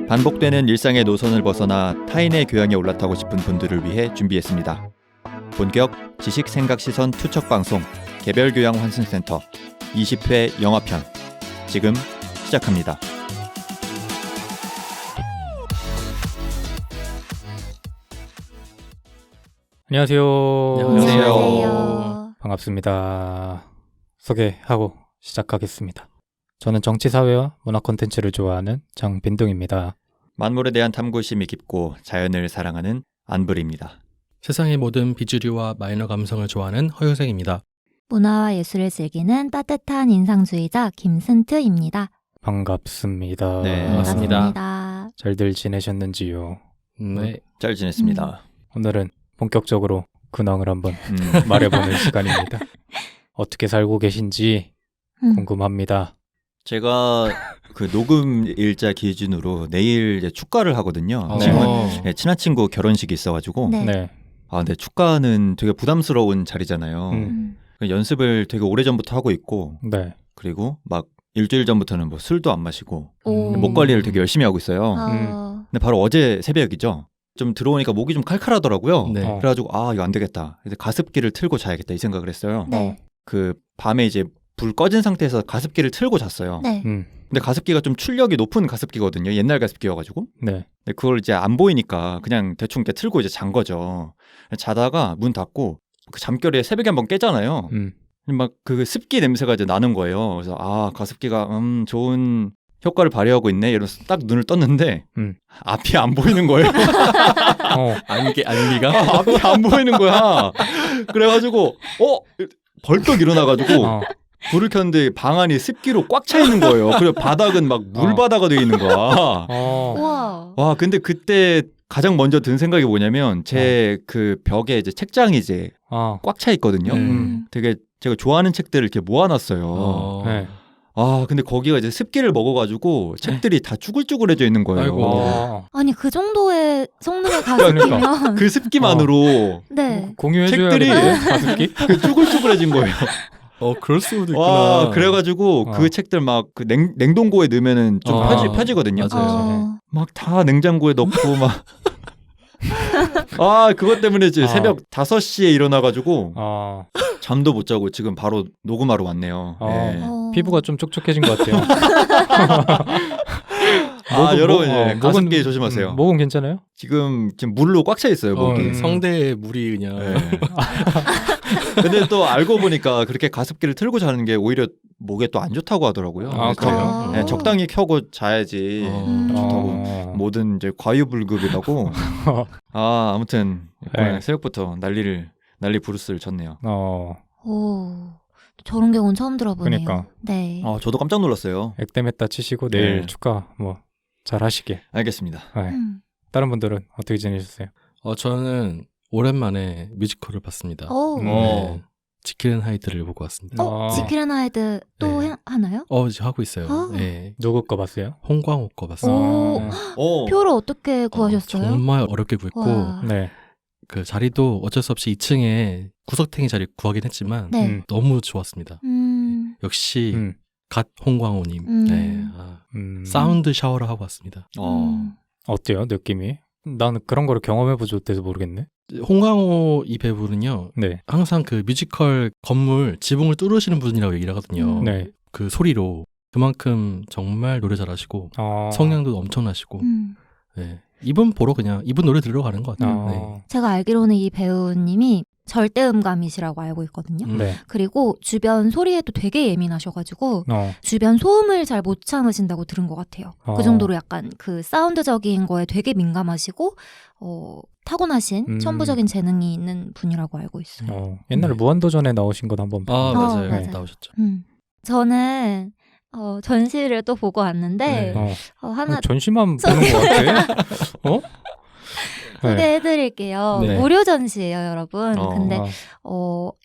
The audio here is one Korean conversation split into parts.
반복되는 일상의 노선을 벗어나 타인의 교양에 올라타고 싶은 분들을 위해 준비했습니다. 본격 지식 생각 시선 투척 방송 개별 교양 환승센터 20회 영화편 지금 시작합니다. 안녕하세요. 안녕하세요. 반갑습니다. 소개하고 시작하겠습니다. 저는 정치, 사회와 문화 콘텐츠를 좋아하는 장빈동입니다. 만물에 대한 탐구심이 깊고 자연을 사랑하는 안블입니다. 세상의 모든 비주류와 마이너 감성을 좋아하는 허유생입니다. 문화와 예술을 즐기는 따뜻한 인상주의자 김슨트입니다. 반갑습니다. 네, 반갑습니다. 잘들 지내셨는지요? 네. 잘 지냈습니다. 오늘은 본격적으로 근황을 한번 말해보는 시간입니다. 어떻게 살고 계신지 궁금합니다. 제가 그 녹음 일자 기준으로 내일 이제 축가를 하거든요. 네. 지금은 친한 친구 결혼식이 있어가지고 네. 네. 근데 축가는 되게 부담스러운 자리잖아요. 연습을 되게 오래전부터 하고 있고 네. 그리고 막 일주일 전부터는 뭐 술도 안 마시고 오. 목 관리를 되게 열심히 하고 있어요. 근데 바로 어제 새벽이죠. 좀 들어오니까 목이 좀 칼칼하더라고요. 네. 그래가지고 이거 안 되겠다. 이제 가습기를 틀고 자야겠다 이 생각을 했어요. 네. 그 밤에 이제 불 꺼진 상태에서 가습기를 틀고 잤어요. 네. 근데 가습기가 좀 출력이 높은 가습기거든요. 옛날 가습기여가지고. 네. 근데 그걸 이제 안 보이니까 그냥 대충 이렇게 틀고 이제 잔 거죠. 자다가 문 닫고 그 잠결에 새벽에 한번 깨잖아요. 막 그 습기 냄새가 이제 나는 거예요. 그래서 가습기가 좋은 효과를 발휘하고 있네 이러면서 딱 눈을 떴는데 앞이 안 보이는 거예요. 안기가? 앞이 안 보이는 거야. 그래가지고 벌떡 일어나가지고 불을 켰는데 방 안이 습기로 꽉 차 있는 거예요. 그리고 바닥은 막 물바다가 되어 있는 거야. 우와. 와, 근데 그때 가장 먼저 든 생각이 뭐냐면 제 그 벽에 이제 책장이 이제 꽉 차 있거든요. 되게 제가 좋아하는 책들을 이렇게 모아놨어요. 네. 근데 거기가 이제 습기를 먹어가지고 책들이 다 쭈글쭈글해져 있는 거예요. 아이고. 아니 그 정도의 성능의 가습기면 그 습기만으로 네. 공유해줘야겠네. 책들이- 가습기? 그 쭈글쭈글해진 거예요. 그럴 수도 있구나. 와, 그래가지고 그 책들 막 그 냉동고에 넣으면은 좀 펴지거든요. 맞아요. 막 다 냉장고에 넣고 막. 그것 때문에 이제 새벽 5시에 일어나가지고 잠도 못 자고 지금 바로 녹음하러 왔네요. 네. 피부가 좀 촉촉해진 것 같아요. 여러분 가습기 목은 조심하세요. 목은 괜찮아요? 지금 물로 꽉 차 있어요, 목이. 성대에 물이 그냥. 네. 근데 또 알고 보니까 그렇게 가습기를 틀고 자는 게 오히려 목에 또 안 좋다고 하더라고요. 그래서 그래요? 네, 적당히 켜고 자야지 좋다고. 좋다고. 뭐든 이제 과유불급이라고. 아무튼 네. 새벽부터 난리 부르스를 쳤네요. 오. 저런 경우는 처음 들어보네요. 그러니까. 네. 저도 깜짝 놀랐어요. 액땜했다 치시고 내일 네. 축가 잘 하시게. 알겠습니다. 네. 다른 분들은 어떻게 지내셨어요? 저는 오랜만에 뮤지컬을 봤습니다. 오. 네. 지킬 앤 하이드를 보고 왔습니다. 지킬 앤 하이드 또 네. 하나요? 이제 하고 있어요. 네. 누구 거 봤어요? 홍광호 거 봤습니다. 표를 어떻게 구하셨어요? 정말 어렵게 구했고 와. 네. 그 자리도 어쩔 수 없이 2층에 구석탱이 자리 구하긴 했지만 네. 너무 좋았습니다. 역시 갓 홍광호님. 네. 사운드 샤워를 하고 왔습니다. 어때요, 느낌이? 나는 그런 거를 경험해보지 못해서 모르겠네. 홍광호 이 배우는요. 네. 항상 그 뮤지컬 건물 지붕을 뚫으시는 분이라고 얘기를 하거든요. 네. 그 소리로 그만큼 정말 노래 잘하시고 성량도 엄청나시고 네. 이분 노래 들으러 가는 것 같아요. 네. 제가 알기로는 이 배우님이 절대음감이시라고 알고 있거든요. 네. 그리고 주변 소리에도 되게 예민하셔가지고 주변 소음을 잘 못 참으신다고 들은 것 같아요. 그 정도로 약간 그 사운드적인 거에 되게 민감하시고 타고나신 천부적인 재능이 있는 분이라고 알고 있어요. 옛날에 무한도전에 나오신 건 한번 맞아요. 맞아요. 나오셨죠. 저는 전시를 또 보고 왔는데 하나 전시만 보는 것 같아. 소개해드릴게요. 네. 무료 전시예요, 여러분. 근데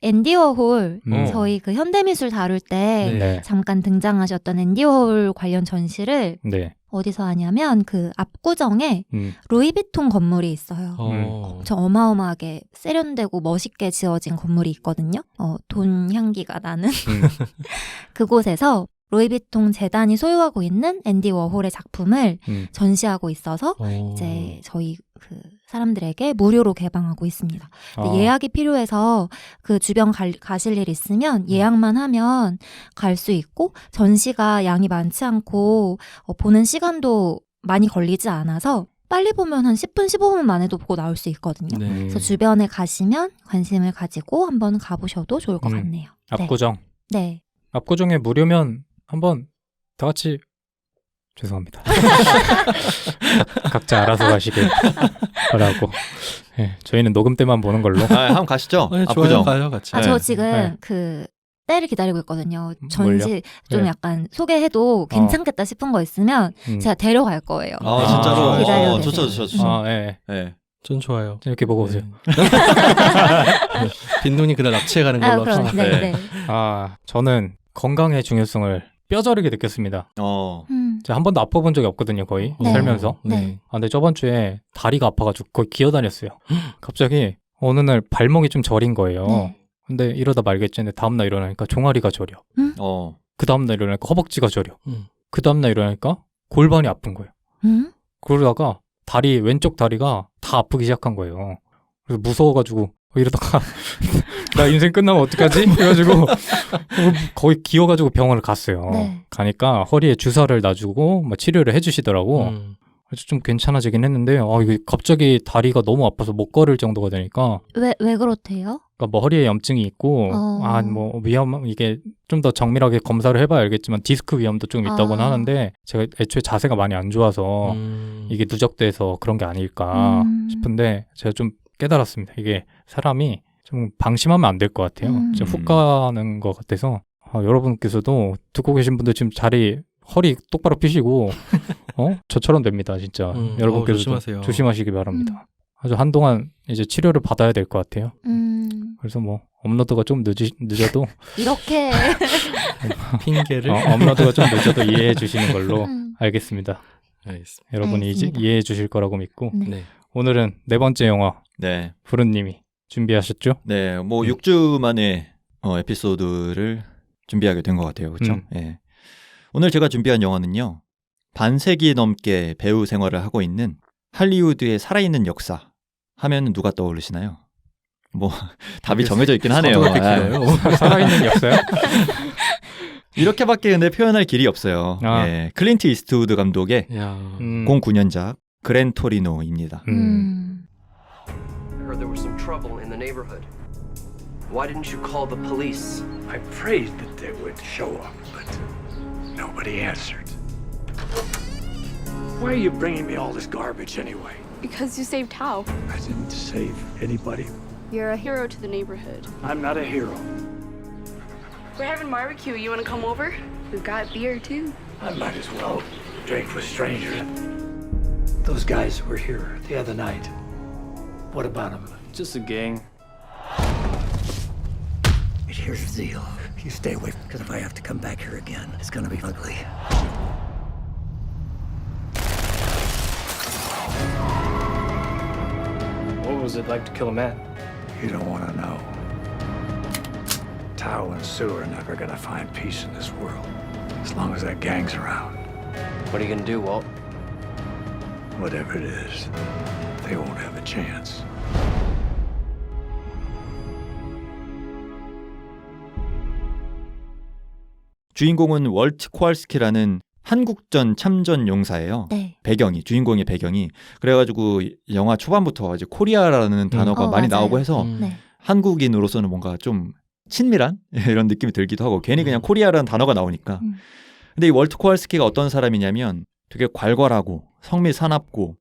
앤디 워홀 저희 그 현대미술 다룰 때 네. 잠깐 등장하셨던 앤디 워홀 관련 전시를 네. 어디서 하냐면 그 압구정에 루이비통 건물이 있어요. 엄청 어마어마하게 세련되고 멋있게 지어진 건물이 있거든요. 돈 향기가 나는 그곳에서 로이비통 재단이 소유하고 있는 앤디 워홀의 작품을 전시하고 있어서 이제 저희 그 사람들에게 무료로 개방하고 있습니다. 예약이 필요해서 그 주변 가실 일 있으면 예약만 하면 갈 수 있고 전시가 양이 많지 않고 보는 시간도 많이 걸리지 않아서 빨리 보면 한 10분, 15분 만에도 보고 나올 수 있거든요. 네. 그래서 주변에 가시면 관심을 가지고 한번 가보셔도 좋을 것 같네요. 압구정. 네. 압구정에 무료면 한번 다 같이 죄송합니다. 각자 알아서 가시길 바라고. 네, 저희는 녹음 때만 보는 걸로. 한번 가시죠. 네, 압구정. 좋아요. 가요, 같이. 저 지금 그 때를 기다리고 있거든요. 전시 좀 약간 소개해도 괜찮겠다 싶은 거 있으면 제가 데려갈 거예요. 진짜로? 기다려 계세요. 좋죠. 네. 전 좋아요. 이렇게 보고 오세요. 빈눈이 그날 납치해 가는 걸로 합시다. 네. 저는 건강의 중요성을 뼈저리게 느꼈습니다. 제가 한 번도 아파본 적이 없거든요, 거의. 살면서. 네. 근데 저번 주에 다리가 아파가지고 거의 기어다녔어요. 갑자기 어느 날 발목이 좀 저린 거예요. 네. 근데 이러다 말겠지. 근데 다음날 일어나니까 종아리가 저려. 그 다음날 일어나니까 허벅지가 저려. 그 다음날 일어나니까 골반이 아픈 거예요. 그러다가 왼쪽 다리가 다 아프기 시작한 거예요. 그래서 무서워가지고 이러다가 나 인생 끝나면 어떡하지? 그래가지고 거의 기어가지고 병원을 갔어요. 네. 가니까 허리에 주사를 놔주고 치료를 해주시더라고. 그래서 좀 괜찮아지긴 했는데 이게 갑자기 다리가 너무 아파서 못 걸을 정도가 되니까. 왜 그렇대요? 그러니까 허리에 염증이 있고 이게 좀 더 정밀하게 검사를 해봐야 알겠지만 디스크 위험도 좀 있다고는 하는데 제가 애초에 자세가 많이 안 좋아서 이게 누적돼서 그런 게 아닐까 싶은데 제가 좀 깨달았습니다. 이게 사람이 좀 방심하면 안 될 것 같아요. 진짜 훅 가는 것 같아서 여러분께서도 듣고 계신 분들 지금 허리 똑바로 펴시고 저처럼 됩니다. 진짜 여러분께서도 조심하시기 바랍니다. 아주 한동안 이제 치료를 받아야 될 것 같아요. 그래서 업로드가 좀 늦어도 이렇게 핑계를 업로드가 좀 늦어도 이해해 주시는 걸로 알겠습니다. 알겠습니다. 여러분이 알겠습니다. 이해해 주실 거라고 믿고 네. 오늘은 4번째 영화 네. 부르님이 준비하셨죠? 네. 6주 만에 에피소드를 준비하게 된 것 같아요. 그렇죠? 네. 오늘 제가 준비한 영화는요. 반세기 넘게 배우 생활을 하고 있는 할리우드의 살아있는 역사 하면 누가 떠오르시나요? 답이 정해져 있긴 하네요. 살아있는 역사요? 이렇게밖에 근데 표현할 길이 없어요. 예, 클린트 이스트우드 감독의 09년작 그랜 토리노입니다. I heard there was some trouble in the neighborhood. Why didn't you call the police? I prayed that they would show up, but nobody answered. Why are you bringing me all this garbage anyway? Because you saved Tao. I didn't save anybody. You're a hero to the neighborhood. I'm not a hero. We're having barbecue. You want to come over? We've got beer, too. I might as well drink with strangers. Those guys were here the other night. What about them? Just a gang. Here's the deal. You stay away, because if I have to come back here again, it's gonna be ugly. What was it like to kill a man? You don't want to know. Tao and Sue are never gonna find peace in this world, as long as that gang's around. What are you gonna do, Walt? Whatever it is, they won't have a chance. 주인공은 월트 코왈스키라는 한국전 참전 용사예요. 네. 주인공의 배경이. 그래가지고 영화 초반부터 이제 코리아라는 단어가 많이 맞아요. 나오고 해서 네. 한국인으로서는 뭔가 좀 친밀한 이런 느낌이 들기도 하고 괜히 그냥 코리아라는 단어가 나오니까. 근데 이 월트 코왈스키가 어떤 사람이냐면 되게 괄괄하고 성미 사납고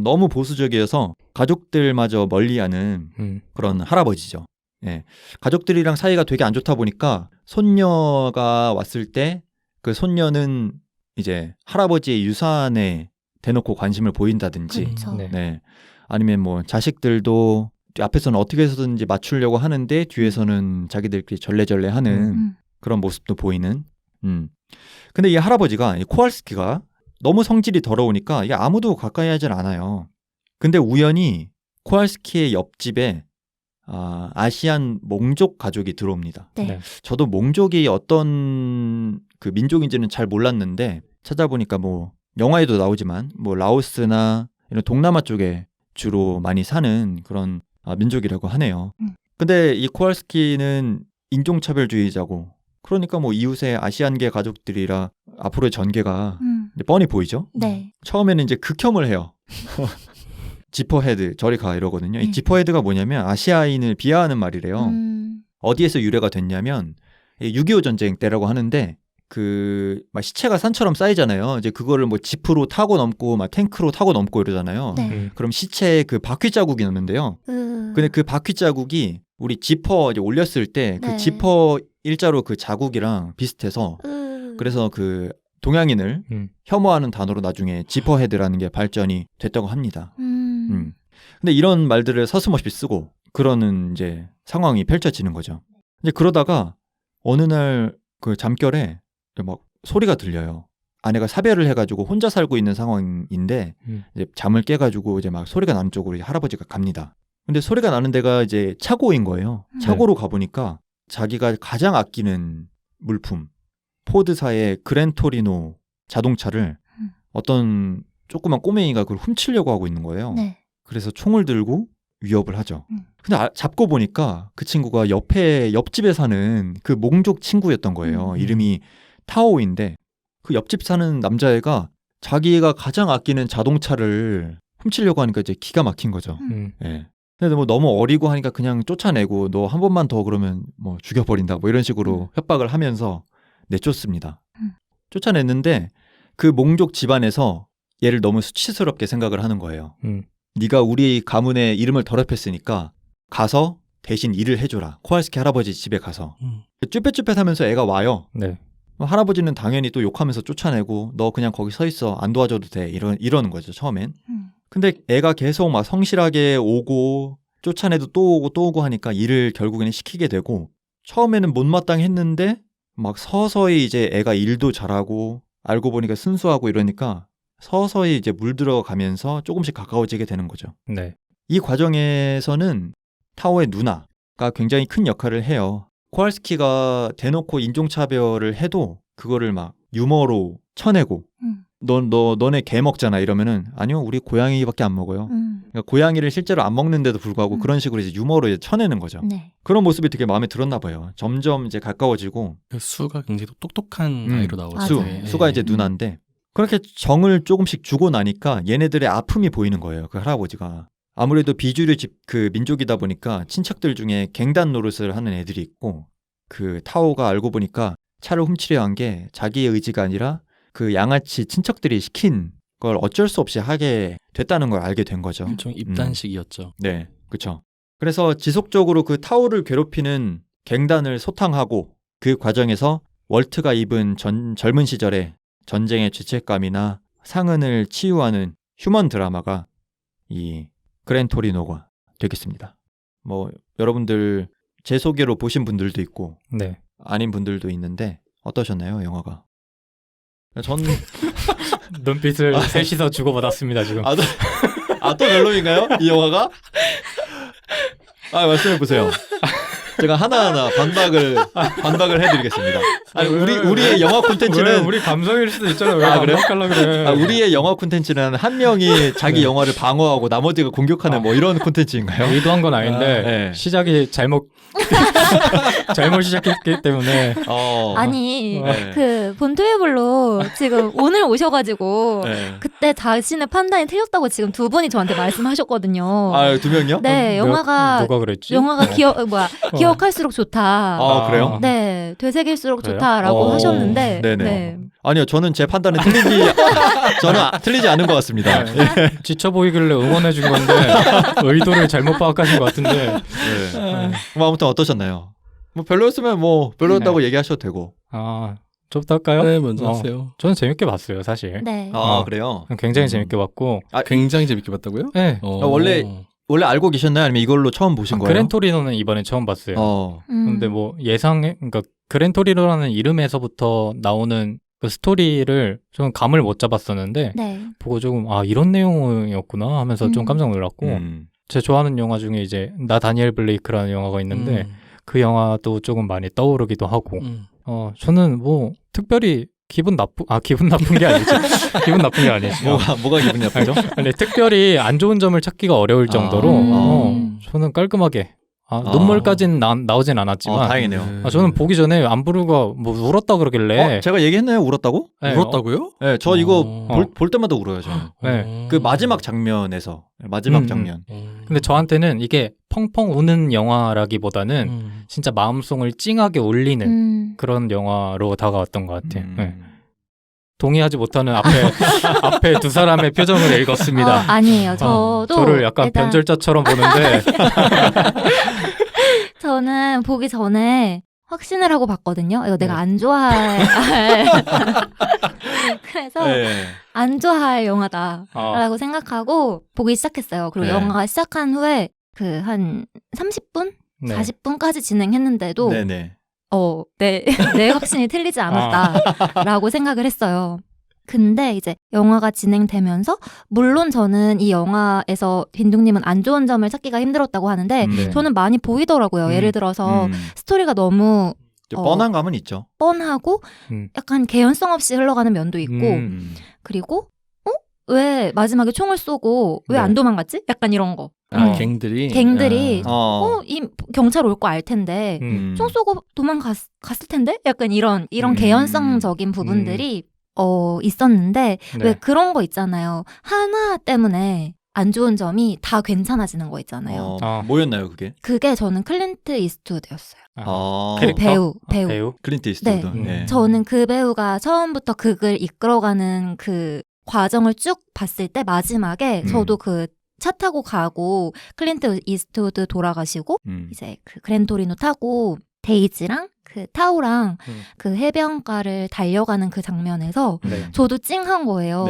너무 보수적이어서 가족들마저 멀리하는 그런 할아버지죠. 예. 가족들이랑 사이가 되게 안 좋다 보니까 손녀가 왔을 때 그 손녀는 이제 할아버지의 유산에 대놓고 관심을 보인다든지, 그렇죠. 네. 아니면 자식들도 앞에서는 어떻게 해서든지 맞추려고 하는데 뒤에서는 자기들끼리 절레절레하는 그런 모습도 보이는. 근데 이 할아버지가 이 코왈스키가 너무 성질이 더러우니까 이게 아무도 가까이 하질 않아요. 근데 우연히 코왈스키의 옆집에 아시안 몽족 가족이 들어옵니다. 네. 네. 저도 몽족이 어떤 그 민족인지는 잘 몰랐는데 찾아보니까 뭐 영화에도 나오지만 뭐 라오스나 이런 동남아 쪽에 주로 많이 사는 그런 민족이라고 하네요. 근데 이 코왈스키는 인종차별주의자고 그러니까 뭐 이웃의 아시안계 가족들이라 앞으로의 전개가 이제 뻔히 보이죠. 네. 처음에는 이제 극혐을 해요. 지퍼헤드 저리 가 이러거든요. 이 지퍼헤드가 뭐냐면 아시아인을 비하하는 말이래요. 어디에서 유래가 됐냐면 6.25 전쟁 때라고 하는데 막 시체가 산처럼 쌓이잖아요. 이제 그거를 뭐 지프로 타고 넘고 막 탱크로 타고 넘고 이러잖아요. 네. 그럼 시체에 그 바퀴 자국이 남는데요. 근데 그 바퀴 자국이 우리 지퍼 이제 올렸을 때 그 네. 지퍼 일자로 그 자국이랑 비슷해서 그래서 그 동양인을 혐오하는 단어로 나중에 지퍼헤드라는 게 발전이 됐다고 합니다. 근데 이런 말들을 서슴없이 쓰고 그러는 이제 상황이 펼쳐지는 거죠. 이제 그러다가 어느 날 그 잠결에 막 소리가 들려요. 아내가 사별을 해가지고 혼자 살고 있는 상황인데 이제 잠을 깨가지고 이제 막 소리가 나는 쪽으로 이제 할아버지가 갑니다. 근데 소리가 나는 데가 이제 차고인 거예요. 차고로 가보니까 자기가 가장 아끼는 물품 포드사의 그랜토리노 자동차를 어떤 조그만 꼬맹이가 그걸 훔치려고 하고 있는 거예요. 네. 그래서 총을 들고 위협을 하죠. 근데 잡고 보니까 그 친구가 옆집에 사는 그 몽족 친구였던 거예요. 이름이 타오인데 그 옆집 사는 남자애가 자기가 가장 아끼는 자동차를 훔치려고 하니까 이제 기가 막힌 거죠. 예. 근데 뭐 너무 어리고 하니까 그냥 쫓아내고 너 한 번만 더 그러면 뭐 죽여버린다 뭐 이런 식으로 협박을 하면서 내쫓습니다. 쫓아냈는데 그 몽족 집안에서 얘를 너무 수치스럽게 생각을 하는 거예요. 네가 우리 가문의 이름을 더럽혔으니까 가서 대신 일을 해줘라. 코왈스키 할아버지 집에 가서. 쭈뼛쭈뼛하면서 애가 와요. 네. 할아버지는 당연히 또 욕하면서 쫓아내고 너 그냥 거기 서 있어. 안 도와줘도 돼. 이러는 거죠. 처음엔. 근데 애가 계속 막 성실하게 오고 쫓아내도 또 오고 또 오고 하니까 일을 결국에는 시키게 되고 처음에는 못마땅했는데 막 서서히 이제 애가 일도 잘하고 알고 보니까 순수하고 이러니까 서서히 이제 물들어가면서 조금씩 가까워지게 되는 거죠. 네. 이 과정에서는 타오의 누나가 굉장히 큰 역할을 해요. 코왈스키가 대놓고 인종차별을 해도 그거를 막 유머로 쳐내고 너네 개 먹잖아 이러면은 아니요 우리 고양이밖에 안 먹어요. 그러니까 고양이를 실제로 안 먹는데도 불구하고 그런 식으로 이제 유머로 이제 쳐내는 거죠. 네. 그런 모습이 되게 마음에 들었나 봐요. 점점 이제 가까워지고 수가 굉장히 똑똑한 아이로 나오죠. 수가 이제 누나인데 그렇게 정을 조금씩 주고 나니까 얘네들의 아픔이 보이는 거예요. 그 할아버지가. 아무래도 비주류 그 민족이다 보니까 친척들 중에 갱단 노릇을 하는 애들이 있고 그 타오가 알고 보니까 차를 훔치려 한 게 자기의 의지가 아니라 그 양아치 친척들이 시킨 걸 어쩔 수 없이 하게 됐다는 걸 알게 된 거죠. 좀 입단식이었죠. 네, 그렇죠. 그래서 지속적으로 그 타오를 괴롭히는 갱단을 소탕하고 그 과정에서 월트가 입은 젊은 시절에 전쟁의 죄책감이나 상흔을 치유하는 휴먼 드라마가 이 그랜토리노가 되겠습니다. 뭐 여러분들 제 소개로 보신 분들도 있고 네. 아닌 분들도 있는데 어떠셨나요, 영화가? 전 눈빛을 셋이서 주고받았습니다 지금. 또 별로인가요? 이 영화가? 말씀해 보세요. 제가 하나하나 반박을 해드리겠습니다. 아니, 우리의 영화 콘텐츠는 우리 감성일 수도 있잖아요. 왜 반박하려고 그래? 우리의 영화 콘텐츠는 한 명이 자기 영화를 방어하고 나머지가 공격하는 뭐 이런 콘텐츠인가요? 의도한 건 아닌데 네. 시작이 잘못 시작했기 때문에. 아니 네. 그 본토에블로 지금 오늘 오셔가지고 네. 그때 자신의 판단이 틀렸다고 지금 두 분이 저한테 말씀하셨거든요. 두 명이요? 네, 영화가 누가 그랬지? 영화가 기억할수록 좋다. 그래요? 네, 되새길수록 그래요? 좋다라고 하셨는데, 네네. 네. 아니요, 저는 제 판단은 틀리지 않은 것 같습니다. 지쳐 보이길래 응원해 준 건데 의도를 잘못 파악하신 것 같은데. 네. 뭐 아무튼 어떠셨나요? 뭐 별로였으면 뭐 별로였다고 얘기하셔도 되고. 저부터 할까요? 네, 먼저 하세요. 저는 재밌게 봤어요, 사실. 네. 그래요? 굉장히 재밌게 봤고. 굉장히 재밌게 봤다고요? 네. 원래 알고 계셨나요? 아니면 이걸로 처음 보신 거예요? 그랜토리노는 이번에 처음 봤어요. 근데 뭐 그러니까 그랜토리노라는 이름에서부터 나오는 그 스토리를 좀 감을 못 잡았었는데 네. 보고 조금 이런 내용이었구나 하면서 좀 깜짝 놀랐고 제 좋아하는 영화 중에 이제 나 다니엘 블레이크라는 영화가 있는데 그 영화도 조금 많이 떠오르기도 하고 저는 뭐 특별히 기분 나쁜 게 아니죠. 기분 나쁜 게 아니죠. 뭐가 기분 나쁘죠? 아니, 특별히 안 좋은 점을 찾기가 어려울 정도로 저는 깔끔하게 눈물까지는 나오진 않았지만 다행이네요. 저는 보기 전에 안부르가 뭐 울었다 그러길래 제가 얘기했나요? 울었다고? 네, 울었다고요? 네, 저 이거 볼 때마다 울어요. 저는. 네. 그 마지막 장면에서 마지막 장면. 근데 저한테는 이게 펑펑 우는 영화라기보다는 진짜 마음송을 찡하게 울리는 그런 영화로 다가왔던 것 같아요. 네. 동의하지 못하는 앞에 두 사람의 표정을 읽었습니다. 아니에요. 저도 저를 약간 변절자처럼 보는데 저는 보기 전에 확신을 하고 봤거든요. 이거 내가 안 좋아할 그래서 안 좋아할 영화다라고 생각하고 보기 시작했어요. 그리고 영화가 시작한 후에 그 한 30분? 40분까지 진행했는데도 내 확신이 틀리지 않았다라고 생각을 했어요. 근데 이제 영화가 진행되면서 물론 저는 이 영화에서 빈둥님은 안 좋은 점을 찾기가 힘들었다고 하는데 저는 많이 보이더라고요. 예를 들어서 스토리가 너무 뻔한 감은 있죠. 뻔하고 약간 개연성 없이 흘러가는 면도 있고 그리고 왜 마지막에 총을 쏘고 왜 안 도망갔지? 약간 이런 거. 갱들이 이 경찰 올 거 알 텐데 총 쏘고 도망갔을 텐데 약간 이런 개연성적인 부분들이 있었는데 왜 그런 거 있잖아요. 하나 때문에 안 좋은 점이 다 괜찮아지는 거 있잖아요. 뭐였나요 그게? 그게 저는 클린트 이스트우드였어요. 그 배우. 클린트 이스트우드. 네. 저는 그 배우가 처음부터 극을 이끌어가는 그 과정을 쭉 봤을 때 마지막에 저도 그 차 타고 가고 클린트 이스트우드 돌아가시고 이제 그 그랜토리노 타고 데이지랑 그 타오랑 그 해변가를 달려가는 그 장면에서 저도 찡한 거예요.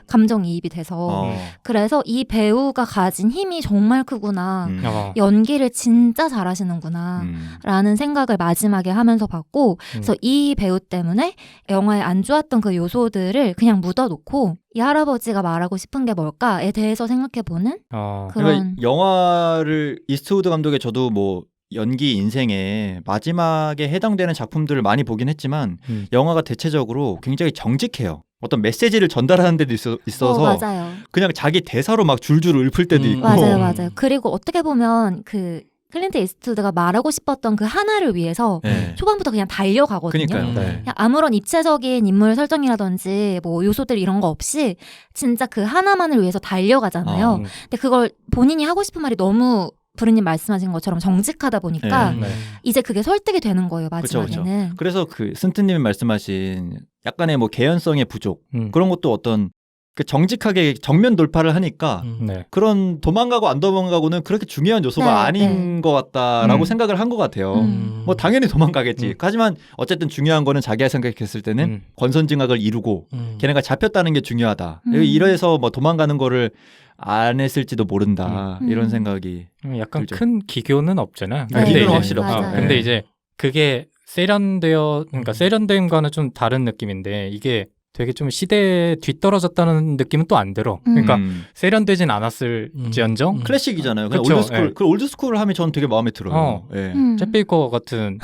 감정이입이 돼서. 그래서 이 배우가 가진 힘이 정말 크구나. 연기를 진짜 잘하시는구나. 라는 생각을 마지막에 하면서 봤고 그래서 이 배우 때문에 영화에 안 좋았던 그 요소들을 그냥 묻어놓고 이 할아버지가 말하고 싶은 게 뭘까에 대해서 생각해보는 그런 그러니까 영화를 이스트우드 감독의 저도 뭐 연기 인생에 마지막에 해당되는 작품들을 많이 보긴 했지만 영화가 대체적으로 굉장히 정직해요. 어떤 메시지를 전달하는 데도 있어서 맞아요. 그냥 자기 대사로 막 줄줄 읊을 때도 있고 맞아요. 그리고 어떻게 보면 그 클린트 이스트우드가 말하고 싶었던 그 하나를 위해서 초반부터 그냥 달려가거든요. 그러니까요. 그냥 아무런 입체적인 인물 설정이라든지 뭐 요소들 이런 거 없이 진짜 그 하나만을 위해서 달려가잖아요. 근데 그걸 본인이 하고 싶은 말이 너무 부르님 말씀하신 것처럼 정직하다 보니까 이제 그게 설득이 되는 거예요, 마지막에는. 그쵸. 그래서 그 승트님이 말씀하신 약간의 뭐 개연성의 부족 그런 것도 어떤 그 정직하게 정면 돌파를 하니까 그런 도망가고 안 도망가고는 그렇게 중요한 요소가 아닌 것 같다라고 생각을 한 것 같아요. 뭐 당연히 도망가겠지. 하지만 어쨌든 중요한 거는 자기가 생각했을 때는 권선징악을 이루고 걔네가 잡혔다는 게 중요하다. 이래서 뭐 도망가는 거를 안 했을지도 모른다. 이런 생각이 약간 들죠. 큰 기교는 없잖아. 기교는 확실히 없어. 근데 이제 그게 세련됨과는 좀 다른 느낌인데 이게 되게 좀 시대에 뒤떨어졌다는 느낌은 또 안 들어. 그러니까 세련되진 않았을지언정 클래식이잖아요. 그냥 그쵸, 올드스쿨. 그 올드스쿨을 하면 저는 되게 마음에 들어요. 챗 베이커 같은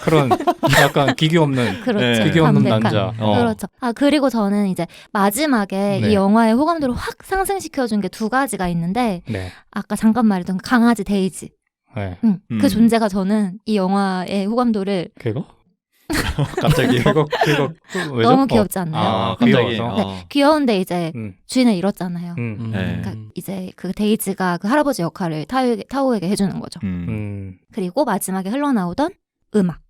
그런 약간 기교 없는 기교 없는 남자. 그렇죠. 그리고 저는 이제 마지막에 이 영화의 호감도를 확 상승시켜준 게 두 가지가 있는데 아까 잠깐 말했던 강아지 데이지. 그 존재가 저는 이 영화의 호감도를 그거? 갑자기 그거 왜죠? 너무 귀엽지 않나요? 갑자기 귀여운데 이제 주인을 잃었잖아요. 그러니까 이제 그 데이지가 그 할아버지 역할을 타오에게 해주는 거죠. 그리고 마지막에 흘러나오던 음악.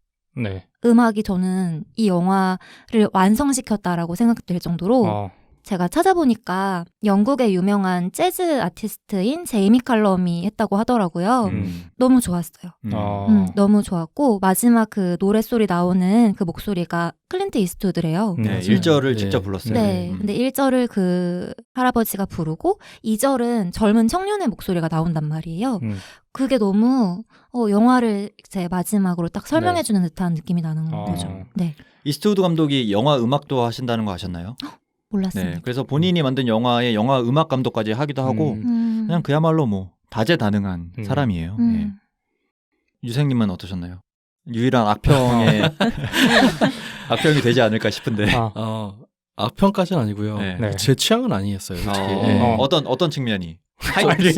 음악이 저는 이 영화를 완성시켰다라고 생각될 정도로 제가 찾아보니까 영국의 유명한 재즈 아티스트인 제이미 칼럼이 했다고 하더라고요. 너무 좋았어요. 너무 좋았고 마지막 그 노랫소리 나오는 그 목소리가 클린트 이스트우드래요. 1절을 직접 불렀어요. 근데 1절을 그 할아버지가 부르고 2절은 젊은 청년의 목소리가 나온단 말이에요. 그게 너무 영화를 제 마지막으로 딱 설명해주는 듯한 느낌이 나는 거죠. 이스트우드 감독이 영화 음악도 하신다는 거 아셨나요? 몰랐습니다. 그래서 본인이 만든 영화의 영화 음악 감독까지 하기도 하고 그냥 그야말로 뭐 다재다능한 사람이에요. 예. 유생님은 어떠셨나요? 유일한 악평의 악평이 되지 않을까 싶은데. 악평까지는 아니고요. 네. 제 취향은 아니었어요. 솔직히. 어떤 측면이?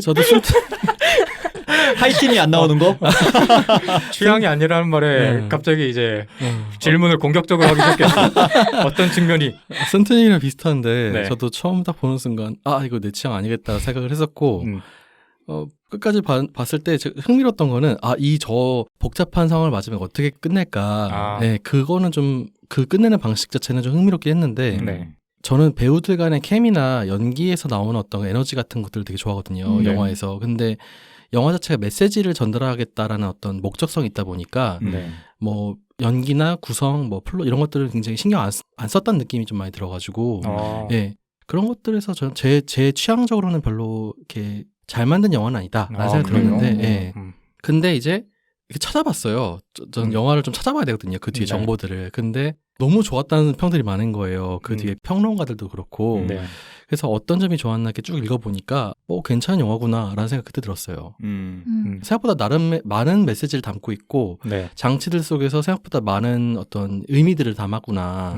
저도 하이틴이 안 나오는 거? 취향이 아니라는 말에 갑자기 이제 질문을 공격적으로 하기 시작했어요. 어떤 측면이? 센트님이랑 비슷한데 네. 저도 처음 딱 보는 순간 이거 내 취향 아니겠다 생각을 했었고 끝까지 봤을 때 흥미로웠던 거는 이 저 복잡한 상황을 맞으면 어떻게 끝낼까. 네, 그거는 좀 그 끝내는 방식 자체는 좀 흥미롭긴 했는데 저는 배우들 간의 케미나 연기에서 나오는 어떤 에너지 같은 것들을 되게 좋아하거든요. 영화에서. 근데 영화 자체가 메시지를 전달하겠다라는 어떤 목적성이 있다 보니까 뭐 연기나 구성, 뭐 플롯 이런 것들을 굉장히 신경 안 썼다는 느낌이 좀 많이 들어가지고 예, 그런 것들에서 저는 제 취향적으로는 별로 이렇게 잘 만든 영화는 아니다라는 생각이 들었는데 예. 근데 이제 찾아봤어요. 저는 영화를 좀 찾아봐야 되거든요. 그 뒤에 정보들을. 근데 너무 좋았다는 평들이 많은 거예요. 그 뒤에 평론가들도 그렇고. 그래서 어떤 점이 좋았나 이렇게 쭉 읽어보니까 괜찮은 영화구나라는 생각이 그때 들었어요. 생각보다 나름 많은 메시지를 담고 있고 장치들 속에서 생각보다 많은 어떤 의미들을 담았구나.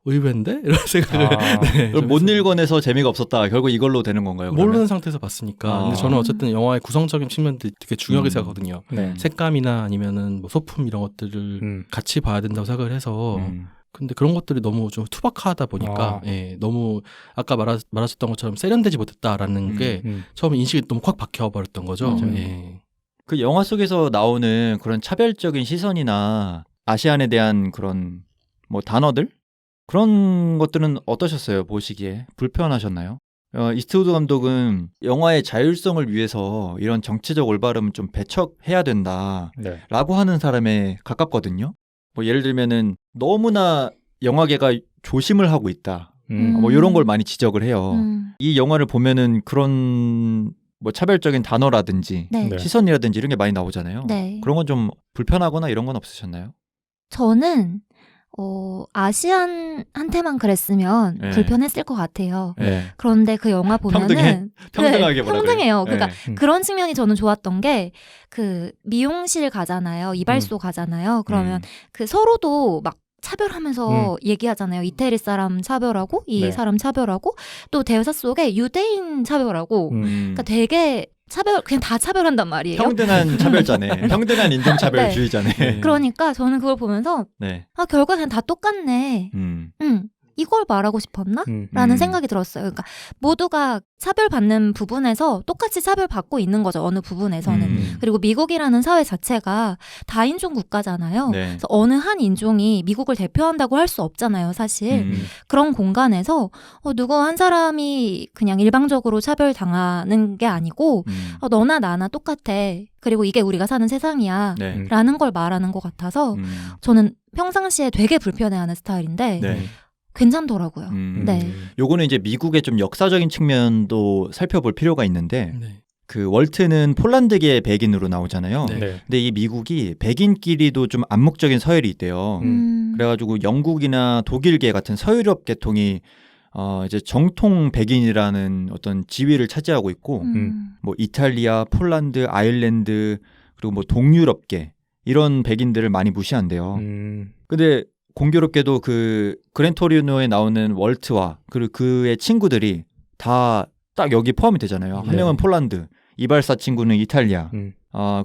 의외인데? 이런 생각을 못 읽어내서 재미가 없었다. 결국 이걸로 되는 건가요? 그러면? 모르는 상태에서 봤으니까. 근데 저는 어쨌든 영화의 구성적인 측면들이 되게 중요하게 생각하거든요. 색감이나 아니면은 뭐 소품 이런 것들을 같이 봐야 된다고 생각을 해서 근데 그런 것들이 너무 좀 투박하다 보니까 예, 너무 아까 말하셨던 것처럼 세련되지 못했다라는 게 처음 인식이 너무 확 박혀버렸던 거죠. 예. 그 영화 속에서 나오는 그런 차별적인 시선이나 아시안에 대한 그런 뭐 단어들? 그런 것들은 어떠셨어요? 보시기에 불편하셨나요? 이스트우드 감독은 영화의 자율성을 위해서 이런 정치적 올바름은 좀 배척해야 된다라고 하는 사람에 가깝거든요. 뭐 예를 들면은 너무나 영화계가 조심을 하고 있다. 뭐 이런 걸 많이 지적을 해요. 이 영화를 보면은 그런 뭐 차별적인 단어라든지 시선이라든지 이런 게 많이 나오잖아요. 그런 건 좀 불편하거나 이런 건 없으셨나요? 저는 아시안한테만 그랬으면 불편했을 것 같아요. 그런데 그 영화 보면은 평등하게 평등해요. 그러니까 그런 측면이 저는 좋았던 게 그 미용실 가잖아요. 이발소 가잖아요. 그러면 그 서로도 막 차별하면서 얘기하잖아요. 이태리 사람 차별하고 이 사람 차별하고 또 대사 속에 유대인 차별하고 그러니까 되게 그냥 다 차별한단 말이에요. 평등한 차별자네. 평등한 인종차별주의자네. 그러니까 저는 그걸 보면서 결과 그냥 다 똑같네. 이걸 말하고 싶었나? 라는 생각이 들었어요. 그러니까 모두가 차별받는 부분에서 똑같이 차별받고 있는 거죠. 어느 부분에서는. 그리고 미국이라는 사회 자체가 다인종 국가잖아요. 그래서 어느 한 인종이 미국을 대표한다고 할 수 없잖아요. 사실. 그런 공간에서 누구 한 사람이 그냥 일방적으로 차별당하는 게 아니고 너나 나나 똑같아. 그리고 이게 우리가 사는 세상이야. 라는 걸 말하는 것 같아서 저는 평상시에 되게 불편해하는 스타일인데 괜찮더라고요. 요거는 이제 미국의 좀 역사적인 측면도 살펴볼 필요가 있는데 그 월트는 폴란드계 백인으로 나오잖아요. 근데 이 미국이 백인끼리도 좀 암묵적인 서열이 있대요. 그래가지고 영국이나 독일계 같은 서유럽 계통이 이제 정통 백인이라는 어떤 지위를 차지하고 있고 뭐 이탈리아, 폴란드, 아일랜드 그리고 뭐 동유럽계 이런 백인들을 많이 무시한대요. 근데 공교롭게도 그 그랜토리노에 나오는 월트와 그리고 그의 친구들이 다 딱 여기 포함이 되잖아요. 한 명은 폴란드, 이발사 친구는 이탈리아,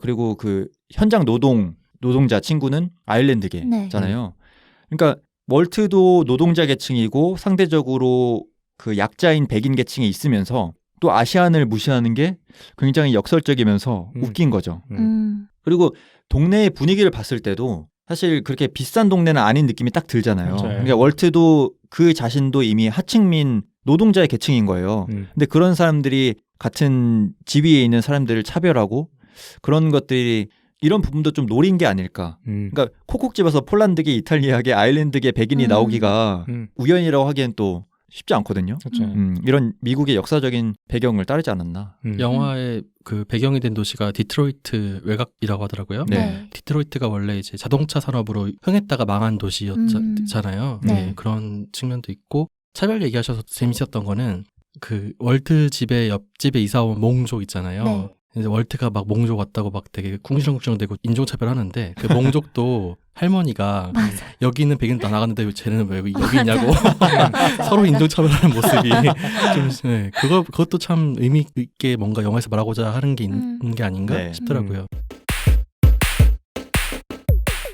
그리고 그 현장 노동자 친구는 아일랜드계잖아요. 그러니까 월트도 노동자 계층이고 상대적으로 그 약자인 백인 계층에 있으면서 또 아시안을 무시하는 게 굉장히 역설적이면서 웃긴 거죠. 그리고 동네의 분위기를 봤을 때도 사실 그렇게 비싼 동네는 아닌 느낌이 딱 들잖아요. 그러니까 월트도 그 자신도 이미 하층민 노동자의 계층인 거예요. 근데 그런 사람들이 같은 지위에 있는 사람들을 차별하고 그런 것들이 이런 부분도 좀 노린 게 아닐까. 그러니까 콕콕 집어서 폴란드계, 이탈리아계, 아일랜드계 백인이 나오기가 우연이라고 하기엔 또 쉽지 않거든요. 이런 미국의 역사적인 배경을 따르지 않았나. 영화의 그 배경이 된 도시가 디트로이트 외곽이라고 하더라고요. 디트로이트가 원래 이제 자동차 산업으로 흥했다가 망한 도시였잖아요. 그런 측면도 있고 차별 얘기하셔서 재밌었던 거는 그 월트 집에 옆집에 이사 온 몽족 있잖아요. 이제 월트가 막 몽족 왔다고 막 되게 궁시렁궁시렁대고 인종차별하는데 그 몽족도 할머니가 여기는 백인 다 나갔는데 쟤는 왜 여기 있냐고 서로 인종차별하는 모습이 좀 네, 그것도 참 의미 있게 뭔가 영화에서 말하고자 하는 게 있는 게 아닌가 네. 싶더라고요.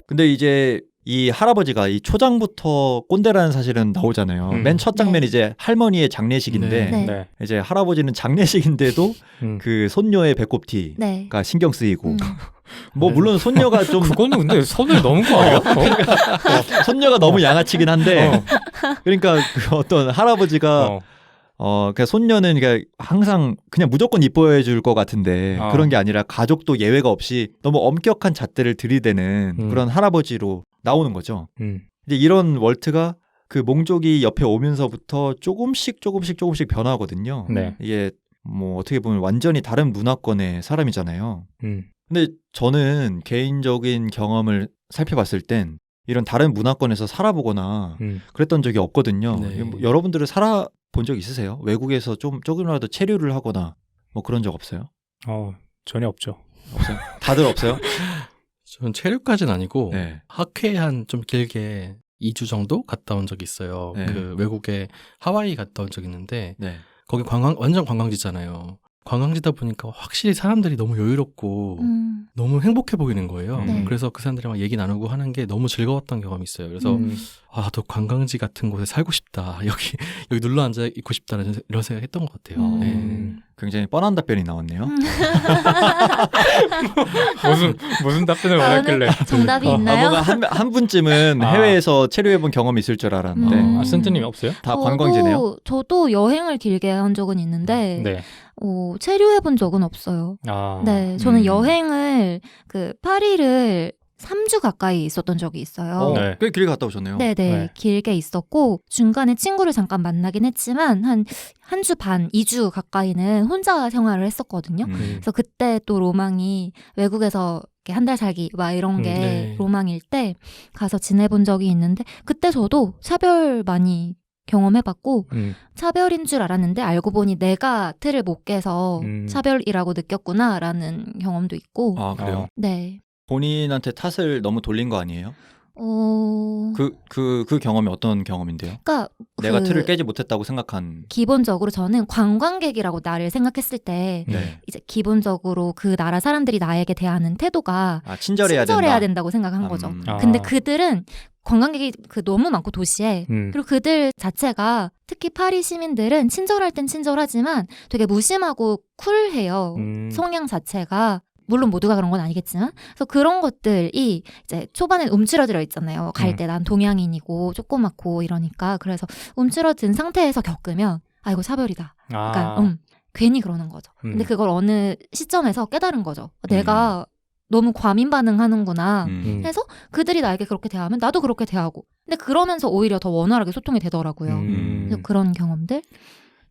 근데 이제 이 할아버지가 이 초장부터 꼰대라는 사실은 나오잖아요. 맨 첫 장면 이제 할머니의 장례식인데 네. 네. 이제 할아버지는 장례식인데도 그 손녀의 배꼽티가 네. 신경 쓰이고 뭐 물론 손녀가 좀 그거는 근데 선을 넘은 거 아니야? 손녀가 너무 양아치긴 한데 그러니까 그 어떤 할아버지가 그러니까 손녀는 그러니까 항상 그냥 무조건 이뻐해 줄 것 같은데 그런 게 아니라 가족도 예외가 없이 너무 엄격한 잣대를 들이대는 그런 할아버지로 나오는 거죠. 이제 이런 월트가 그 몽족이 옆에 오면서부터 조금씩 변화하거든요. 네. 이게 뭐 어떻게 보면 완전히 다른 문화권의 사람이잖아요. 근데 저는 개인적인 경험을 살펴봤을 땐 이런 다른 문화권에서 살아보거나 그랬던 적이 없거든요. 네. 뭐 여러분들은 살아본 적 있으세요? 외국에서 좀 조금이라도 체류를 하거나 뭐 그런 적 없어요? 전혀 없죠. 없어요? 다들 없어요? 저는 체류까지는 아니고 네. 학회 한 좀 길게 2주 정도 갔다 온 적이 있어요. 네. 그 외국에 하와이 갔다 온 적이 있는데 네. 거기 완전 관광지잖아요. 관광지다 보니까 확실히 사람들이 너무 여유롭고 너무 행복해 보이는 거예요. 네. 그래서 그 사람들이랑 막 얘기 나누고 하는 게 너무 즐거웠던 경험이 있어요. 그래서 또 관광지 같은 곳에 살고 싶다. 여기 눌러 앉아 있고 싶다는 이런 생각했던 것 같아요. 네. 굉장히 뻔한 답변이 나왔네요. 무슨 답변을 원했길래? 정답이 있나요? 뭔가 한 분쯤은 해외에서 체류해본 경험이 있을 줄 알았는데 센트님이 없어요? 다 관광지네요. 저도 여행을 길게 한 적은 있는데 네. 체류해본 적은 없어요. 네, 저는 여행을 파리를 3주 가까이 있었던 적이 있어요. 네. 꽤 길게 갔다 오셨네요. 네네, 네. 길게 있었고 중간에 친구를 잠깐 만나긴 했지만 한 주 반, 2주 가까이는 혼자 생활을 했었거든요. 그래서 그때 또 로망이 외국에서 한 달 살기 막 이런 게 네. 로망일 때 가서 지내본 적이 있는데 그때 저도 차별 많이 경험해봤고 차별인 줄 알았는데 알고 보니 내가 틀을 못 깨서 차별이라고 느꼈구나라는 경험도 있고. 아 그래요? 네. 본인한테 탓을 너무 돌린 거 아니에요? 그 경험이 어떤 경험인데요? 그러니까 내가 틀을 깨지 못했다고 생각한. 기본적으로 저는 관광객이라고 나를 생각했을 때 네. 이제 기본적으로 그 나라 사람들이 나에게 대하는 태도가 친절해야 된다고 생각한 거죠. 아. 근데 그들은 관광객이 너무 많고 도시에 그리고 그들 자체가 특히 파리 시민들은 친절할 땐 친절하지만 되게 무심하고 쿨해요. 성향 자체가. 물론 모두가 그런 건 아니겠지만 그래서 그런 것들이 이제 초반엔 움츠러들어 있잖아요. 갈 때 난 동양인이고 조그맣고 이러니까 그래서 움츠러든 상태에서 겪으면 이거 차별이다. 그러니까 괜히 그러는 거죠. 근데 그걸 어느 시점에서 깨달은 거죠. 내가 너무 과민 반응하는구나 해서 그들이 나에게 그렇게 대하면 나도 그렇게 대하고 근데 그러면서 오히려 더 원활하게 소통이 되더라고요. 그래서 그런 경험들.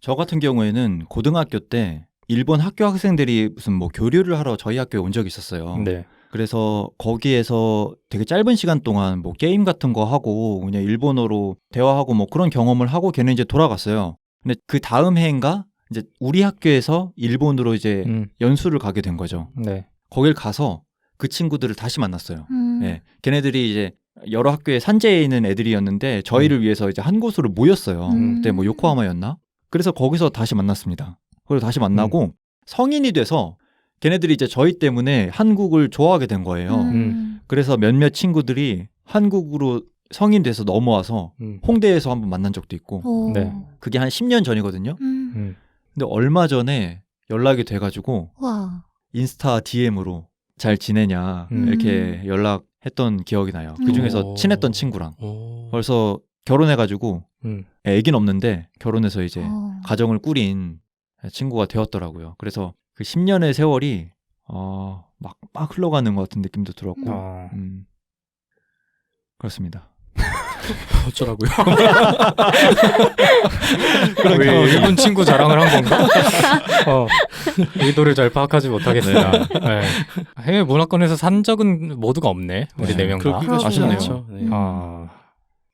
저 같은 경우에는 고등학교 때 일본 학교 학생들이 무슨 뭐 교류를 하러 저희 학교에 온 적이 있었어요. 네. 그래서 거기에서 되게 짧은 시간 동안 뭐 게임 같은 거 하고 그냥 일본어로 대화하고 뭐 그런 경험을 하고 걔는 이제 돌아갔어요. 근데 그 다음 해인가 이제 우리 학교에서 일본으로 이제 연수를 가게 된 거죠. 네. 거길 가서 그 친구들을 다시 만났어요. 네. 걔네들이 이제 여러 학교에 산재해 있는 애들이었는데 저희를 위해서 이제 한 곳으로 모였어요. 그때 뭐 요코하마였나? 그래서 거기서 다시 만났습니다. 그리고 다시 만나고 성인이 돼서 걔네들이 이제 저희 때문에 한국을 좋아하게 된 거예요. 그래서 몇몇 친구들이 한국으로 성인 돼서 넘어와서 홍대에서 한번 만난 적도 있고 네. 그게 한 10년 전이거든요. 근데 얼마 전에 연락이 돼가지고 와. 인스타 DM으로 잘 지내냐 이렇게 연락했던 기억이 나요. 그중에서 친했던 친구랑 벌써 결혼해가지고 애긴 없는데 결혼해서 이제 가정을 꾸린 친구가 되었더라고요. 그래서 그 10년의 세월이 막 흘러가는 것 같은 느낌도 들었고 그렇습니다. 어쩌라고요? 왜 일본 친구 자랑을 한 건가? 의도를 잘 파악하지 못하겠으나 네. 해외 문화권에서 산 적은 모두가 없네. 우리 네 명 다. 아시네요. 네.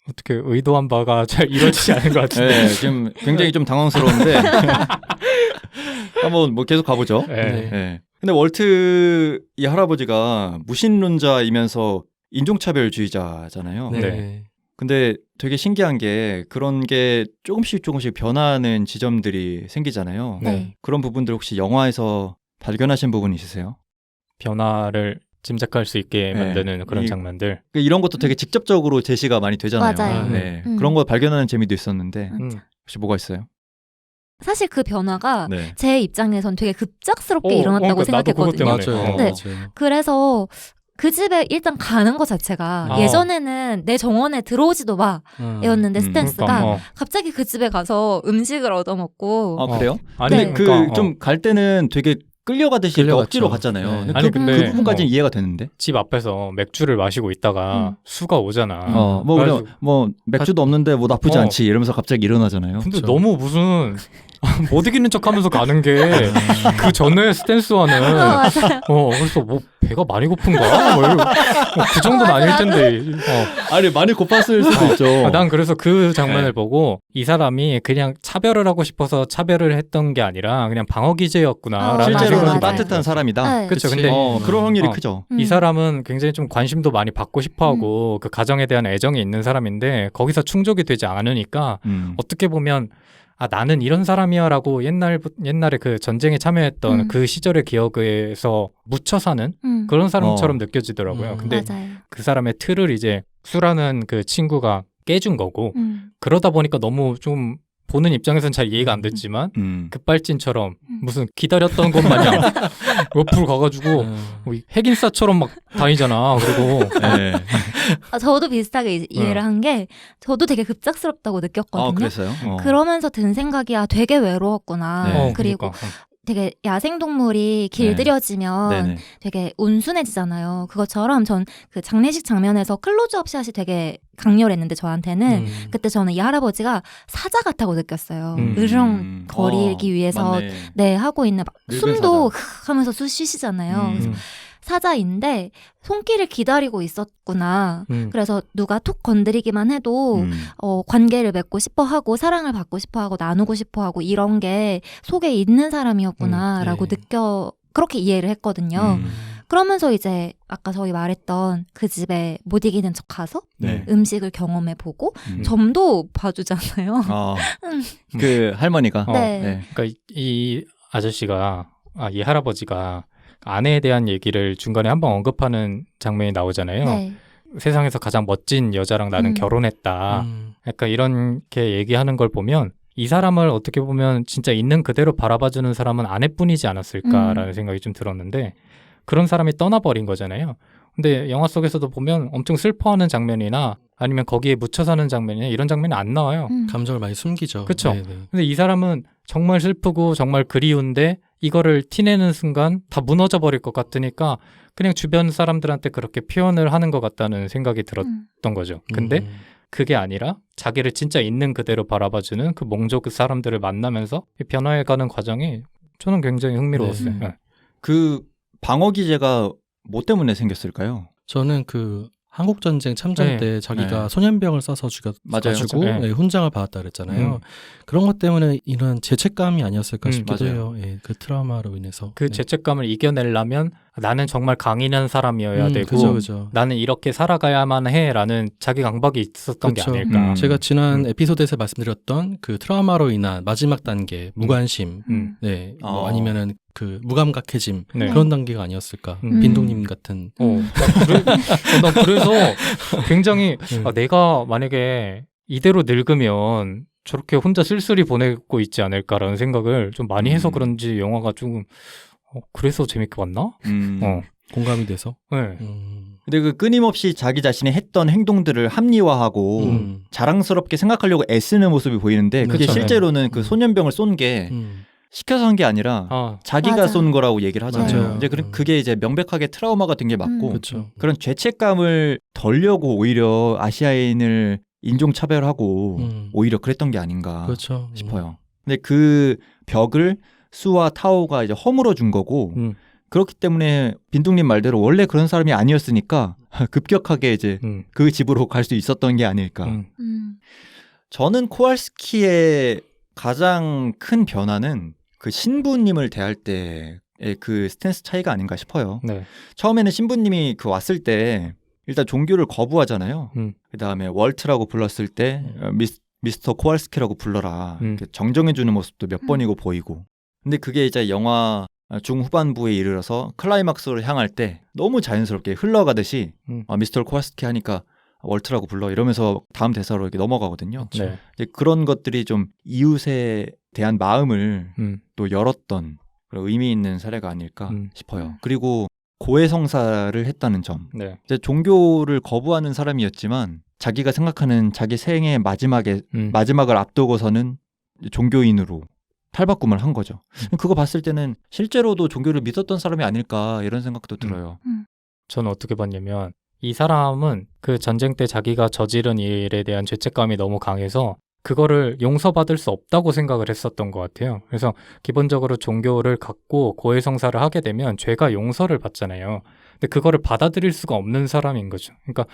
어떻게 의도한 바가 잘 이루어지지 않은 것 같은데. 네, 지금 굉장히 좀 당황스러운데 한번 뭐 계속 가보죠. 네. 네. 근데 월트 이 할아버지가 무신론자이면서 인종차별주의자잖아요. 네. 근데 되게 신기한 게 그런 게 조금씩 변하는 지점들이 생기잖아요. 네. 그런 부분들 혹시 영화에서 발견하신 부분 있으세요? 변화를 짐작할 수 있게 만드는 그런 장면들. 이런 것도 되게 직접적으로 제시가 많이 되잖아요. 맞아요. 네. 그런 거 발견하는 재미도 있었는데 혹시 뭐가 있어요? 사실 그 변화가 네. 제 입장에선 되게 급작스럽게 일어났다고 생각했거든요. 맞아요. 네. 맞아요. 그래서 그 집에 일단 가는 것 자체가 예전에는 내 정원에 들어오지도 마였는데 스탠스가 갑자기 그 집에 가서 음식을 얻어먹고. 아 그래요? 아니 네. 그 좀 갈 때는 되게 끌려가듯이 이렇게 억지로 갔잖아요. 네. 아니 근데 그 부분까지는 이해가 되는데. 집 앞에서 맥주를 마시고 있다가 수가 오잖아. 뭐 그래 그래가지고 뭐 맥주도 없는데 뭐 나쁘지 않지 이러면서 갑자기 일어나잖아요. 근데 그렇죠. 너무 무슨 못 이기는 척하면서 가는 게 그 전에 스탠스와는 맞아요. 그래서 뭐 배가 많이 고픈가? 그 정도는 아닐 텐데. 아니 많이 고팠을 수도 있죠. 난 그래서 그 장면을 보고 이 사람이 그냥 차별을 하고 싶어서 차별을 했던 게 아니라 그냥 방어 기제였구나. 실제로는 맞아요. 따뜻한 사람이다. 네. 그렇죠. 근데 그런 확률이 크죠. 이 사람은 굉장히 좀 관심도 많이 받고 싶어하고 그 가정에 대한 애정이 있는 사람인데 거기서 충족이 되지 않으니까 어떻게 보면 나는 이런 사람이야라고 옛날에 그 전쟁에 참여했던 그 시절의 기억에서 묻혀 사는 그런 사람처럼 느껴지더라고요. 근데 맞아요. 그 사람의 틀을 이제 수라는 그 친구가 깨준 거고 그러다 보니까 너무 좀 보는 입장에선 잘 이해가 안 됐지만 급발진처럼 무슨 기다렸던 것 마냥 옆으로 가가지고 뭐 핵인싸처럼 막 다니잖아. 그리고 네. 저도 비슷하게 이해를 한 게 저도 되게 급작스럽다고 느꼈거든요. 그랬어요? 그러면서 든 생각이 되게 외로웠구나. 네. 그리고 그러니까. 되게 야생동물이 길들여지면 네네. 되게 온순해지잖아요. 그것처럼 전 그 장례식 장면에서 클로즈업 샷이 되게 강렬했는데 저한테는 그때 저는 이 할아버지가 사자 같다고 느꼈어요. 으르렁거리기 위해서 맞네. 네 하고 있는 막 늙은 숨도 하면서 쉬시잖아요. 그래서 사자인데 손길을 기다리고 있었구나. 그래서 누가 툭 건드리기만 해도 관계를 맺고 싶어하고 사랑을 받고 싶어하고 나누고 싶어하고 이런 게 속에 있는 사람이었구나라고 그렇게 이해를 했거든요. 그러면서 이제 아까 저희 말했던 그 집에 못 이기는 척 가서 음식을 경험해보고 점도 봐주잖아요. 그 할머니가. 네. 그러니까 이 아저씨가 이 할아버지가 아내에 대한 얘기를 중간에 한번 언급하는 장면이 나오잖아요. 네. 세상에서 가장 멋진 여자랑 나는 결혼했다. 약간 이렇게 얘기하는 걸 보면 이 사람을 어떻게 보면 진짜 있는 그대로 바라봐주는 사람은 아내뿐이지 않았을까라는 생각이 좀 들었는데 그런 사람이 떠나버린 거잖아요. 근데 영화 속에서도 보면 엄청 슬퍼하는 장면이나 아니면 거기에 묻혀 사는 장면이나 이런 장면이 안 나와요. 감정을 많이 숨기죠. 그렇죠. 네네. 근데 이 사람은 정말 슬프고 정말 그리운데 이거를 티내는 순간 다 무너져 버릴 것 같으니까 그냥 주변 사람들한테 그렇게 표현을 하는 것 같다는 생각이 들었던 거죠. 근데 그게 아니라 자기를 진짜 있는 그대로 바라봐주는 그 몽족 사람들을 만나면서 변화해가는 과정이 저는 굉장히 흥미로웠어요. 네. 그 방어 기제가 뭐 때문에 생겼을까요? 저는 그 한국전쟁 참전 때 자기가 소년병을 쏴서 죽여가지고 훈장을 받았다 그랬잖아요. 그런 것 때문에 이런 죄책감이 아니었을까 싶기도 해요. 그 트라우마로 인해서. 그 죄책감을 이겨내려면 나는 정말 강인한 사람이어야 되고 그죠. 나는 이렇게 살아가야만 해라는 자기 강박이 있었던 게 아닐까. 제가 지난 에피소드에서 말씀드렸던 그 트라우마로 인한 마지막 단계, 무관심, 뭐 아니면은 그 무감각해짐 그런 단계가 아니었을까. 빈동님 같은. 난 그래서 굉장히 내가 만약에 이대로 늙으면 저렇게 혼자 쓸쓸히 보내고 있지 않을까라는 생각을 좀 많이 해서 그런지 영화가 좀 그래서 재밌게 봤나? 공감이 돼서. 네. 근데 그 끊임없이 자기 자신이 했던 행동들을 합리화하고 자랑스럽게 생각하려고 애쓰는 모습이 보이는데 그게 그렇죠. 실제로는 그 소년병을 쏜 게 시켜서 한 게 아니라 자기가 맞아. 쏜 거라고 얘기를 하잖아요. 맞아요. 이제 그게 이제 명백하게 트라우마가 된 게 맞고 그렇죠. 그런 죄책감을 덜려고 오히려 아시아인을 인종차별하고 오히려 그랬던 게 아닌가 그렇죠. 싶어요. 근데 그 벽을 수와 타오가 이제 허물어 준 거고 그렇기 때문에 빈둥님 말대로 원래 그런 사람이 아니었으니까 급격하게 이제 그 집으로 갈 수 있었던 게 아닐까. 저는 코왈스키의 가장 큰 변화는 그 신부님을 대할 때 그 스탠스 차이가 아닌가 싶어요. 네. 처음에는 신부님이 그 왔을 때 일단 종교를 거부하잖아요. 그다음에 월트라고 불렀을 때 미스터 코왈스키라고 불러라. 정정해주는 모습도 몇 번이고 보이고. 근데 그게 이제 영화 중후반부에 이르러서 클라이막스를 향할 때 너무 자연스럽게 흘러가듯이 미스터 코왈스키 하니까 월트라고 불러 이러면서 다음 대사로 이렇게 넘어가거든요. 네. 이제 그런 것들이 좀 이웃에 대한 마음을 또 열었던 그런 의미 있는 사례가 아닐까 싶어요. 그리고 고해성사를 했다는 점. 네. 이제 종교를 거부하는 사람이었지만 자기가 생각하는 자기 생의 마지막을 앞두고서는 종교인으로 탈바꿈을 한 거죠. 그거 봤을 때는 실제로도 종교를 믿었던 사람이 아닐까 이런 생각도 들어요. 저는 어떻게 봤냐면 이 사람은 그 전쟁 때 자기가 저지른 일에 대한 죄책감이 너무 강해서 그거를 용서받을 수 없다고 생각을 했었던 것 같아요. 그래서 기본적으로 종교를 갖고 고해성사를 하게 되면 죄가 용서를 받잖아요. 근데 그거를 받아들일 수가 없는 사람인 거죠. 그러니까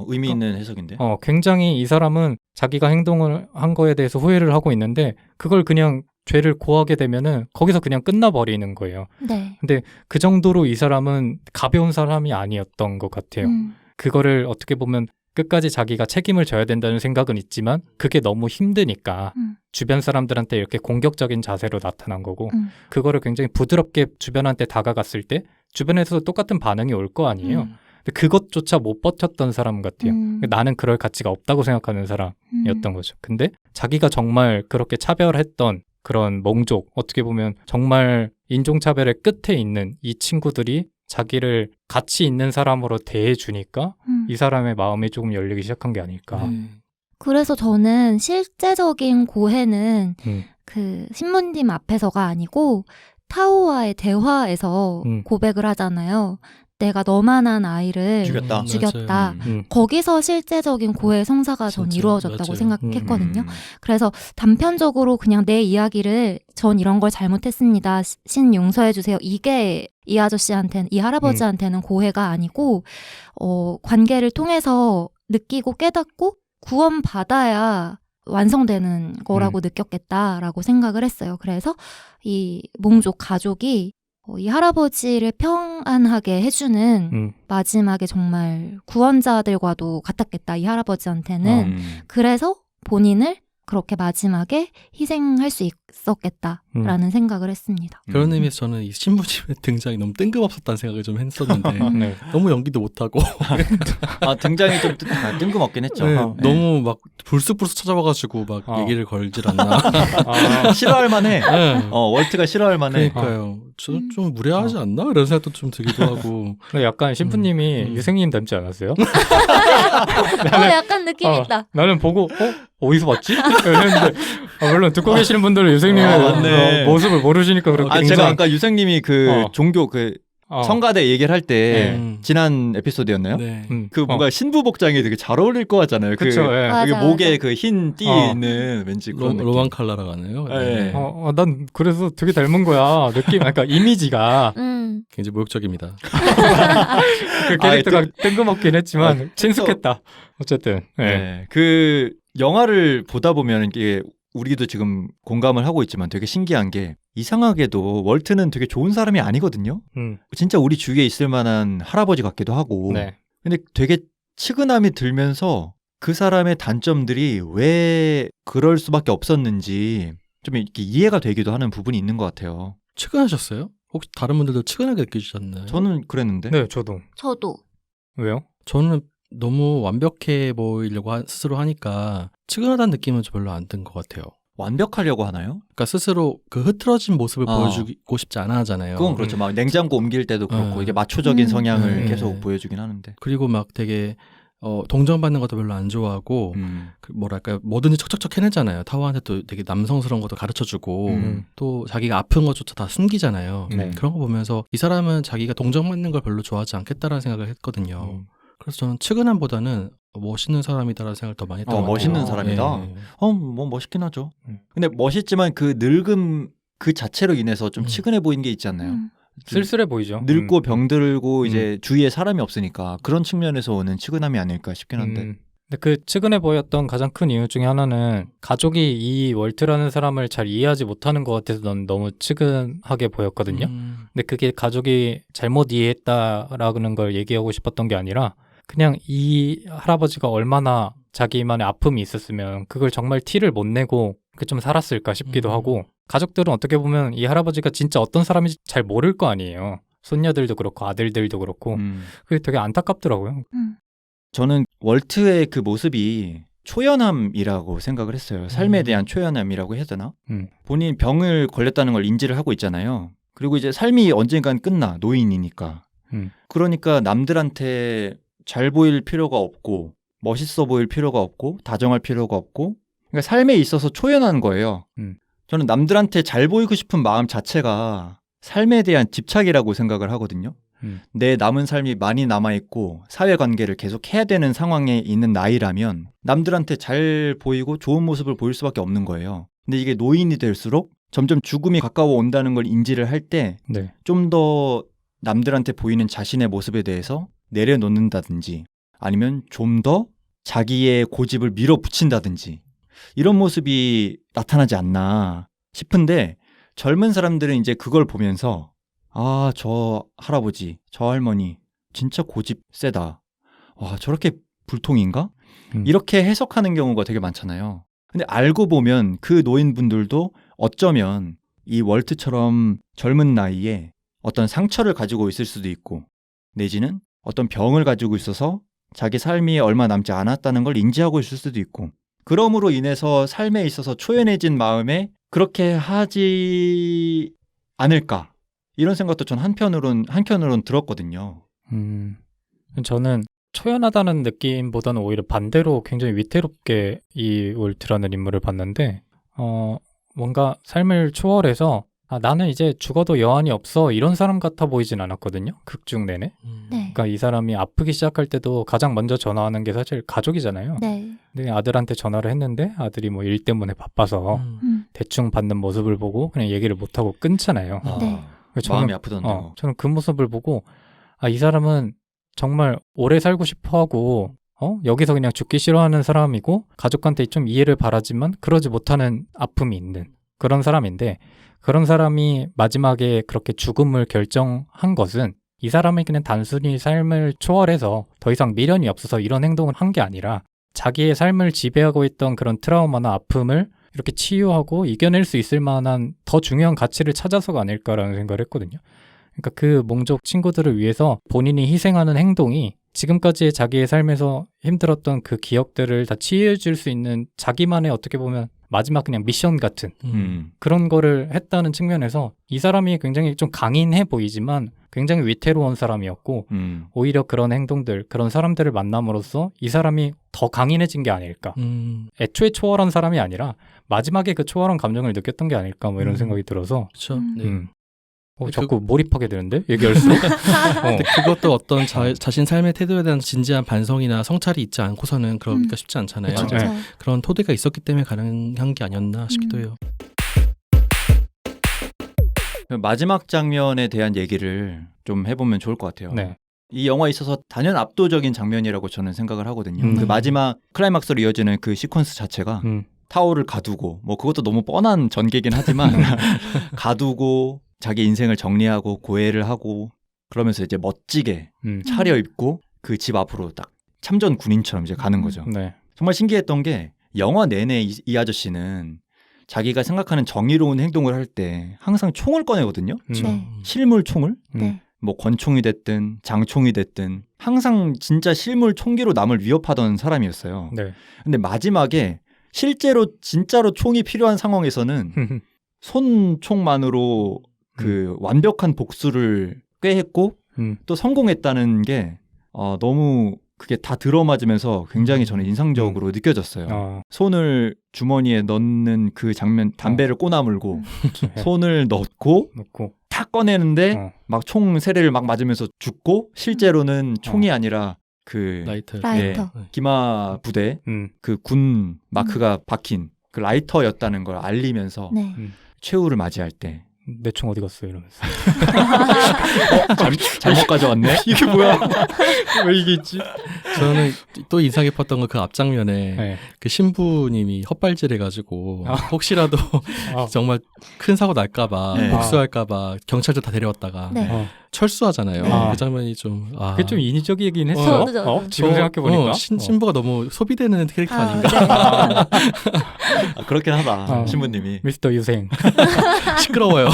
의미 있는 해석인데. 굉장히 이 사람은 자기가 행동을 한 거에 대해서 후회를 하고 있는데 그걸 그냥 죄를 고하게 되면은 거기서 그냥 끝나버리는 거예요. 네. 근데 그 정도로 이 사람은 가벼운 사람이 아니었던 것 같아요. 그거를 어떻게 보면 끝까지 자기가 책임을 져야 된다는 생각은 있지만 그게 너무 힘드니까 주변 사람들한테 이렇게 공격적인 자세로 나타난 거고 그거를 굉장히 부드럽게 주변한테 다가갔을 때 주변에서도 똑같은 반응이 올 거 아니에요. 근데 그것조차 못 버텼던 사람 같아요. 나는 그럴 가치가 없다고 생각하는 사람이었던 거죠. 근데 자기가 정말 그렇게 차별했던 그런 몽족, 어떻게 보면 정말 인종차별의 끝에 있는 이 친구들이 자기를 가치 있는 사람으로 대해주니까 이 사람의 마음이 조금 열리기 시작한 게 아닐까. 그래서 저는 실제적인 고해는 그 신부님 앞에서가 아니고 타오와의 대화에서 고백을 하잖아요. 내가 너만한 아이를 죽였다. 거기서 실제적인 고해 성사가 전 이루어졌다고 생각했거든요. 그래서 단편적으로 그냥 내 이야기를 전 이런 걸 잘못했습니다. 신 용서해 주세요. 이게 이 아저씨한테는 이 할아버지한테는 고해가 아니고 관계를 통해서 느끼고 깨닫고 구원받아야 완성되는 거라고 느꼈겠다라고 생각을 했어요. 그래서 이 몽족 가족이 이 할아버지를 평안하게 해주는 마지막에 정말 구원자들과도 같았겠다. 이 할아버지한테는. 그래서 본인을 그렇게 마지막에 희생할 수 있었겠다라는 생각을 했습니다. 그런 의미에서 저는 이 신부님의 등장이 너무 뜬금없었다는 생각을 좀 했었는데 네. 너무 연기도 못하고 등장이 좀 뜬금없긴 했죠. 네, 너무 막 불쑥불쑥 찾아와가지고 막 얘기를 걸질 않나. 싫어할 만해. 네. 월트가 싫어할 만해. 그러니까요. 좀 무례하지 않나? 이런 생각도 좀 들기도 하고. 약간 신부님이 유생님 닮지 않았어요? 약간 느낌 있다. 나는 보고 어디서 봤지? 이랬는데 물론 듣고 계시는 분들은 유생님의 모습을 모르시니까 그렇게 제가 아까 유생님이 그 종교 성가대 얘기를 할 때 지난 에피소드였나요? 네. 그 뭔가 신부 복장이 되게 잘 어울릴 것 같잖아요. 그쵸, 그 목에 그 흰 띠 있는 왠지 그런 로만 칼라라고 하네요. 네. 난 그래서 되게 닮은 거야. 느낌, 그러니까 이미지가 굉장히 모욕적입니다. 그 캐릭터가 뜬금없긴 했지만 친숙했다. 어쨌든. 네. 그 영화를 보다 보면 이게 우리도 지금 공감을 하고 있지만 되게 신기한 게 이상하게도 월트는 되게 좋은 사람이 아니거든요. 진짜 우리 주위에 있을 만한 할아버지 같기도 하고. 네. 근데 되게 치근함이 들면서 그 사람의 단점들이 왜 그럴 수밖에 없었는지 좀 이렇게 이해가 되기도 하는 부분이 있는 것 같아요. 측은하셨어요? 혹시 다른 분들도 측은하게 느끼셨나요? 저는 그랬는데. 네, 저도. 왜요? 저는 너무 완벽해 보이려고 스스로 하니까 측은하다는 느낌은 별로 안 든 것 같아요. 완벽하려고 하나요? 그러니까 스스로 그 흐트러진 모습을 보여주고 싶지 않아 하잖아요. 그건 그렇죠. 막 냉장고 옮길 때도 그렇고 이게 마초적인 성향을 계속 보여주긴 하는데. 그리고 막 되게 동정받는 것도 별로 안 좋아하고 그 뭐랄까 뭐든지 척척척 해내잖아요. 타워한테 또 되게 남성스러운 것도 가르쳐주고 또 자기가 아픈 것조차 다 숨기잖아요. 그런 거 보면서 이 사람은 자기가 동정받는 걸 별로 좋아하지 않겠다라는 생각을 했거든요. 그래서 저는 측은함보다는 멋있는 사람이다라는 생각을 더 많이 했던 것 같아요. 멋있는 사람이다? 네. 뭐 멋있긴 하죠. 근데 멋있지만 그 늙음 그 자체로 인해서 좀 치근해 보이는 게 있지 않나요? 쓸쓸해 보이죠. 늙고 병들고 이제 주위에 사람이 없으니까 그런 측면에서 오는 치근함이 아닐까 싶긴 한데. 근데 그 최근에 보였던 가장 큰 이유 중에 하나는 가족이 이 월트라는 사람을 잘 이해하지 못하는 것 같아서 넌 너무 측은하게 보였거든요. 근데 그게 가족이 잘못 이해했다라는 걸 얘기하고 싶었던 게 아니라 그냥 이 할아버지가 얼마나 자기만의 아픔이 있었으면 그걸 정말 티를 못 내고 그렇게 좀 살았을까 싶기도 하고 가족들은 어떻게 보면 이 할아버지가 진짜 어떤 사람인지 잘 모를 거 아니에요. 손녀들도 그렇고 아들들도 그렇고 그게 되게 안타깝더라고요. 저는 월트의 그 모습이 초연함이라고 생각을 했어요. 삶에 대한 초연함이라고 해야 되나? 본인 병을 걸렸다는 걸 인지를 하고 있잖아요. 그리고 이제 삶이 언젠간 끝나, 노인이니까. 그러니까 남들한테 잘 보일 필요가 없고 멋있어 보일 필요가 없고 다정할 필요가 없고 그러니까 삶에 있어서 초연한 거예요. 저는 남들한테 잘 보이고 싶은 마음 자체가 삶에 대한 집착이라고 생각을 하거든요. 내 남은 삶이 많이 남아있고 사회관계를 계속 해야 되는 상황에 있는 나이라면 남들한테 잘 보이고 좋은 모습을 보일 수밖에 없는 거예요. 근데 이게 노인이 될수록 점점 죽음이 가까워 온다는 걸 인지를 할 때 좀 더 남들한테 보이는 자신의 모습에 대해서 내려놓는다든지 아니면 좀 더 자기의 고집을 밀어붙인다든지 이런 모습이 나타나지 않나 싶은데 젊은 사람들은 이제 그걸 보면서 아, 저 할아버지, 저 할머니 진짜 고집 세다. 와, 저렇게 불통인가? 이렇게 해석하는 경우가 되게 많잖아요. 근데 알고 보면 그 노인분들도 어쩌면 이 월트처럼 젊은 나이에 어떤 상처를 가지고 있을 수도 있고 내지는 어떤 병을 가지고 있어서 자기 삶이 얼마 남지 않았다는 걸 인지하고 있을 수도 있고 그럼으로 인해서 삶에 있어서 초연해진 마음에 그렇게 하지 않을까 이런 생각도 전 한편으론 들었거든요. 저는 초연하다는 느낌보다는 오히려 반대로 굉장히 위태롭게 이 월트라는 인물을 봤는데 뭔가 삶을 초월해서 나는 이제 죽어도 여한이 없어 이런 사람 같아 보이진 않았거든요. 극중 내내. 그러니까 이 사람이 아프기 시작할 때도 가장 먼저 전화하는 게 사실 가족이잖아요. 근데 아들한테 전화를 했는데 아들이 뭐 일 때문에 바빠서 대충 받는 모습을 보고 그냥 얘기를 못하고 끊잖아요. 마음이 아프던데. 저는 그 모습을 보고 이 사람은 정말 오래 살고 싶어하고 여기서 그냥 죽기 싫어하는 사람이고 가족한테 좀 이해를 바라지만 그러지 못하는 아픔이 있는 그런 사람인데 그런 사람이 마지막에 그렇게 죽음을 결정한 것은 이 사람이 그냥 단순히 삶을 초월해서 더 이상 미련이 없어서 이런 행동을 한 게 아니라 자기의 삶을 지배하고 있던 그런 트라우마나 아픔을 이렇게 치유하고 이겨낼 수 있을 만한 더 중요한 가치를 찾아서가 아닐까라는 생각을 했거든요. 그러니까 그 몽족 친구들을 위해서 본인이 희생하는 행동이 지금까지의 자기의 삶에서 힘들었던 그 기억들을 다 치유해줄 수 있는 자기만의 어떻게 보면 마지막 그냥 미션 같은 그런 거를 했다는 측면에서 이 사람이 굉장히 좀 강인해 보이지만 굉장히 위태로운 사람이었고 오히려 그런 행동들, 그런 사람들을 만남으로써 이 사람이 더 강인해진 게 아닐까. 애초에 초월한 사람이 아니라 마지막에 그 초월한 감정을 느꼈던 게 아닐까 뭐 이런 생각이 들어서 그렇죠. 자꾸 몰입하게 되는데 얘기할수록 근데 그것도 어떤 자신 삶의 태도에 대한 진지한 반성이나 성찰이 있지 않고서는 그러기가 쉽지 않잖아요. 그런 토대가 있었기 때문에 가능한 게 아니었나 싶기도 해요. 마지막 장면에 대한 얘기를 좀 해보면 좋을 것 같아요. 이 영화에 있어서 단연 압도적인 장면이라고 저는 생각을 하거든요. 그 마지막 클라이막스로 이어지는 그 시퀀스 자체가 타오를 가두고 뭐 그것도 너무 뻔한 전개긴 하지만 가두고 자기 인생을 정리하고 고해를 하고 그러면서 이제 멋지게 차려입고 그 집 앞으로 딱 참전 군인처럼 이제 가는 거죠. 정말 신기했던 게 영화 내내 이 아저씨는 자기가 생각하는 정의로운 행동을 할 때 항상 총을 꺼내거든요. 실물 총을. 뭐 권총이 됐든 장총이 됐든 항상 진짜 실물 총기로 남을 위협하던 사람이었어요. 근데 마지막에 진짜로 총이 필요한 상황에서는 손총만으로 그 완벽한 복수를 꾀했고 또 성공했다는 게 너무 그게 다 들어맞으면서 굉장히 저는 인상적으로 느껴졌어요. 손을 주머니에 넣는 그 장면, 담배를 꼬나물고 손을 넣고 탁 꺼내는데 막 총 세례를 막 맞으면서 죽고 실제로는 총이 아니라 그 라이터. 기마 부대 그 군 마크가 박힌 그 라이터였다는 걸 알리면서 최후를 맞이할 때 내 총 어디 갔어 이러면서. 잘못 가져왔네. 이게 뭐야? 왜 이게 있지? 저는 또 인상 깊었던 건 그 앞장면에 네. 그 신부님이 헛발질해가지고 혹시라도 정말 큰 사고 날까봐 네. 복수할까봐 경찰들 다 데려왔다가 네. 철수하잖아요. 그 장면이 좀 그게 좀 인위적이긴 했어. 지금 생각해 보니까 신부가 너무 소비되는 캐릭터 아닌가. 그렇긴 하다. 신부님이. 미스터 유생. 시끄러워요.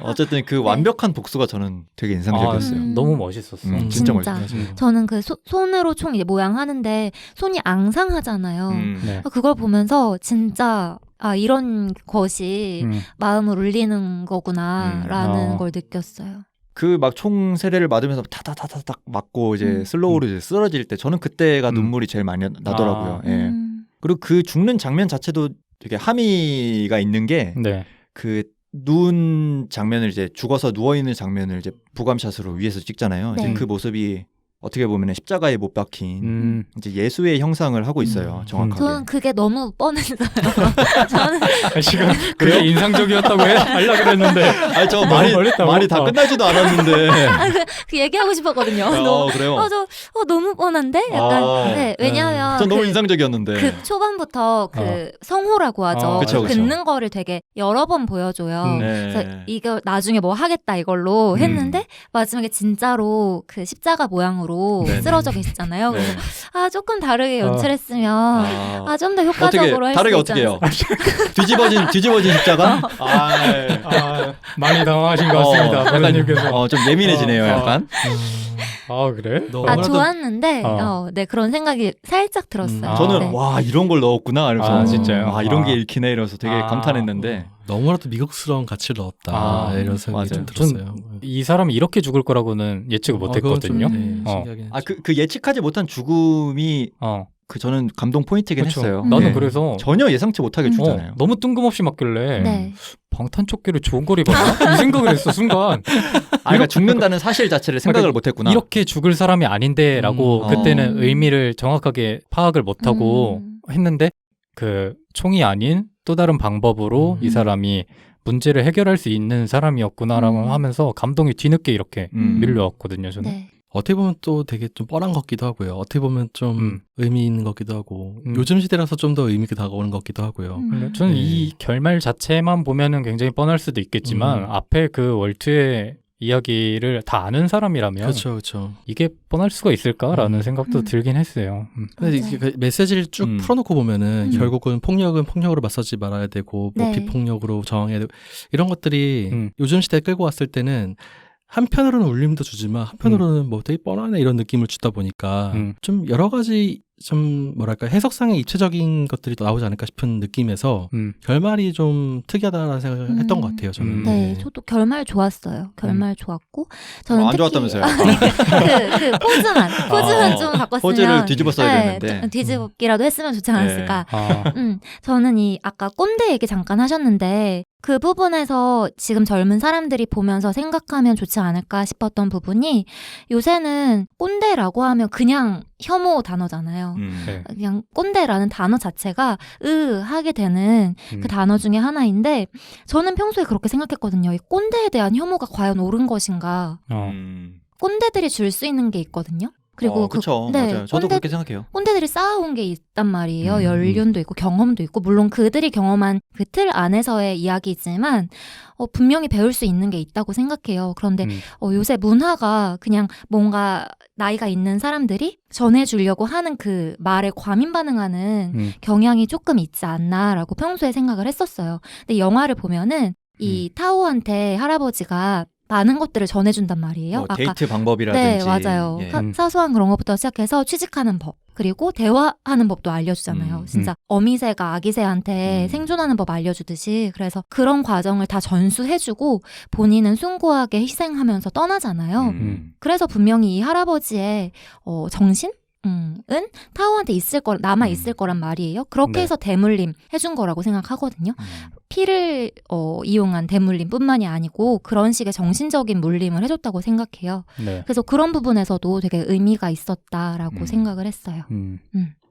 어쨌든 그 완벽한 복수가 저는 되게 인상적이었어요. 너무 멋있었어. 진짜 진짜. 멋있었어요. 저는 그 손으로 총 이제 모양 하는데 손이 앙상하잖아요. 네. 그걸 보면서 진짜 이런 것이 마음을 울리는 거구나라는 걸 느꼈어요. 그 막 총 세례를 맞으면서 타타타타닥 맞고 이제 슬로우로 이제 쓰러질 때 저는 그때가 눈물이 제일 많이 나더라고요. 예. 그리고 그 죽는 장면 자체도 되게 함의가 있는 게 그 눈 장면을 이제 죽어서 누워 있는 장면을 이제 부감샷으로 위에서 찍잖아요. 네. 이제 그 모습이 어떻게 보면 십자가에 못 박힌 이제 예수의 형상을 하고 있어요. 정확하게. 저는 그게 너무 뻔했어요. 저는 지금 그게 인상적이었다고 하려고 그랬는데. 아니 저 말이 다 끝나지도 않았는데. 그 얘기하고 싶었거든요. 그래요. 너무 뻔한데? 약간 네, 왜냐하면 전 너무 인상적이었는데. 그 초반부터 그 성호라고 하죠. 그쵸. 긋는 거를 되게 여러 번 보여줘요. 그래서 이거 나중에 뭐 하겠다 이걸로 했는데 마지막에 진짜로 그 십자가 모양으로 쓰러져 계시잖아요. 그래서 조금 다르게 연출했으면 좀 더 효과적으로 할 수 다르게 있지 어떻게 해요? 뒤집어진 십자가? 많이 당황하신 것 같습니다. 변호사님께서. 좀 예민해지네요, 약간. 그래? 좋았는데 네 그런 생각이 살짝 들었어요. 저는 와 이런 걸 넣었구나 이러면서 진짜요? 이런 게 읽히네 이러면서 되게 감탄했는데 너무나도 미국스러운 가치를 넣었다. 이런 생각이 좀 들었어요. 이 사람이 이렇게 죽을 거라고는 예측을 못했거든요. 그 예측하지 못한 죽음이 저는 감동 포인트긴 했어요. 나는 그래서 전혀 예상치 못하게 죽잖아요. 너무 뜬금없이 맞길래 방탄조끼를 좋은 걸 입었나? 이 생각을 했어 순간. 그러니까 죽는다는 사실 자체를 생각을 못했구나. 이렇게 죽을 사람이 아닌데라고 그때는 의미를 정확하게 파악을 못하고 했는데 그 총이 아닌 또 다른 방법으로 이 사람이 문제를 해결할 수 있는 사람이었구나라고 하면서 감동이 뒤늦게 이렇게 밀려왔거든요. 저는. 네. 어떻게 보면 또 되게 좀 뻔한 것 같기도 하고요. 어떻게 보면 좀 의미 있는 것 같기도 하고 요즘 시대라서 좀 더 의미 있게 다가오는 것 같기도 하고요. 저는 이 결말 자체만 보면은 굉장히 뻔할 수도 있겠지만 앞에 그 월트의 이야기를 다 아는 사람이라면 그렇죠. 이게 뻔할 수가 있을까라는 생각도 들긴 했어요. 근데 그 메시지를 쭉 풀어놓고 보면은 결국은 폭력은 폭력으로 맞서지 말아야 되고 뭐 비폭력으로 저항해야 되고 이런 것들이 요즘 시대에 끌고 왔을 때는 한편으로는 울림도 주지만 한편으로는 뭐 되게 뻔하네 이런 느낌을 주다 보니까 좀 여러 가지 좀 뭐랄까 해석상의 입체적인 것들이 나오지 않을까 싶은 느낌에서 결말이 좀 특이하다는 생각을 했던 것 같아요. 저는. 네, 저도 결말 좋았어요. 결말 좋았고 저는 안 좋았다면서요? 그 포즈만 좀 바꿨으면 포즈를 뒤집었어야 되는데 뒤집기라도 했으면 좋지 않았을까. 저는 이 아까 꼰대 얘기 잠깐 하셨는데 그 부분에서 지금 젊은 사람들이 보면서 생각하면 좋지 않을까 싶었던 부분이 요새는 꼰대라고 하면 그냥 혐오 단어잖아요. 그냥 꼰대라는 단어 자체가 하게 되는 그 단어 중에 하나인데 저는 평소에 그렇게 생각했거든요. 이 꼰대에 대한 혐오가 과연 옳은 것인가. 꼰대들이 줄 수 있는 게 있거든요. 그리고 그렇죠. 맞아요. 저도 그렇게 생각해요. 꼰대들이 쌓아온 게 있단 말이에요. 연륜도 있고 경험도 있고 물론 그들이 경험한 그 틀 안에서의 이야기지만 분명히 배울 수 있는 게 있다고 생각해요. 그런데 요새 문화가 그냥 뭔가 나이가 있는 사람들이 전해주려고 하는 그 말에 과민 반응하는 경향이 조금 있지 않나라고 평소에 생각을 했었어요. 근데 영화를 보면은 이 타오한테 할아버지가 많은 것들을 전해준단 말이에요. 데이트 방법이라든지. 네, 맞아요. 사소한 그런 것부터 시작해서 취직하는 법, 그리고 대화하는 법도 알려주잖아요. 진짜 어미새가 아기새한테 생존하는 법 알려주듯이. 그래서 그런 과정을 다 전수해주고 본인은 숭고하게 희생하면서 떠나잖아요. 그래서 분명히 이 할아버지의 정신? 은 타오한테 남아 있을 거란 말이에요. 그렇게 해서 대물림 해준 거라고 생각하거든요. 피를 이용한 대물림뿐만이 아니고 그런 식의 정신적인 물림을 해줬다고 생각해요. 그래서 그런 부분에서도 되게 의미가 있었다라고 생각을 했어요.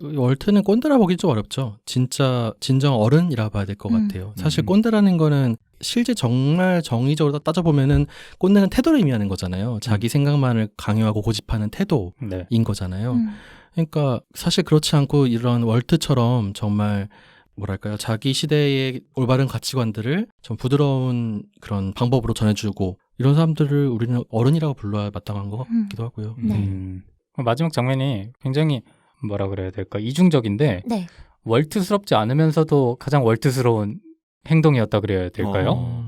월트는 꼰대라 보기 좀 어렵죠. 진짜 진정 어른이라 봐야 될 것 같아요. 사실 꼰대라는 거는 실제 정말 정의적으로 따져보면은 꼰대는 태도를 의미하는 거잖아요. 자기 생각만을 강요하고 고집하는 태도인 네. 거잖아요. 그러니까 사실 그렇지 않고 이런 월트처럼 정말 뭐랄까요, 자기 시대의 올바른 가치관들을 좀 부드러운 그런 방법으로 전해주고 이런 사람들을 우리는 어른이라고 불러야 마땅한 것 같기도 하고요. 네. 마지막 장면이 굉장히 뭐라 그래야 될까, 이중적인데 네. 월트스럽지 않으면서도 가장 월트스러운 행동이었다 그래야 될까요?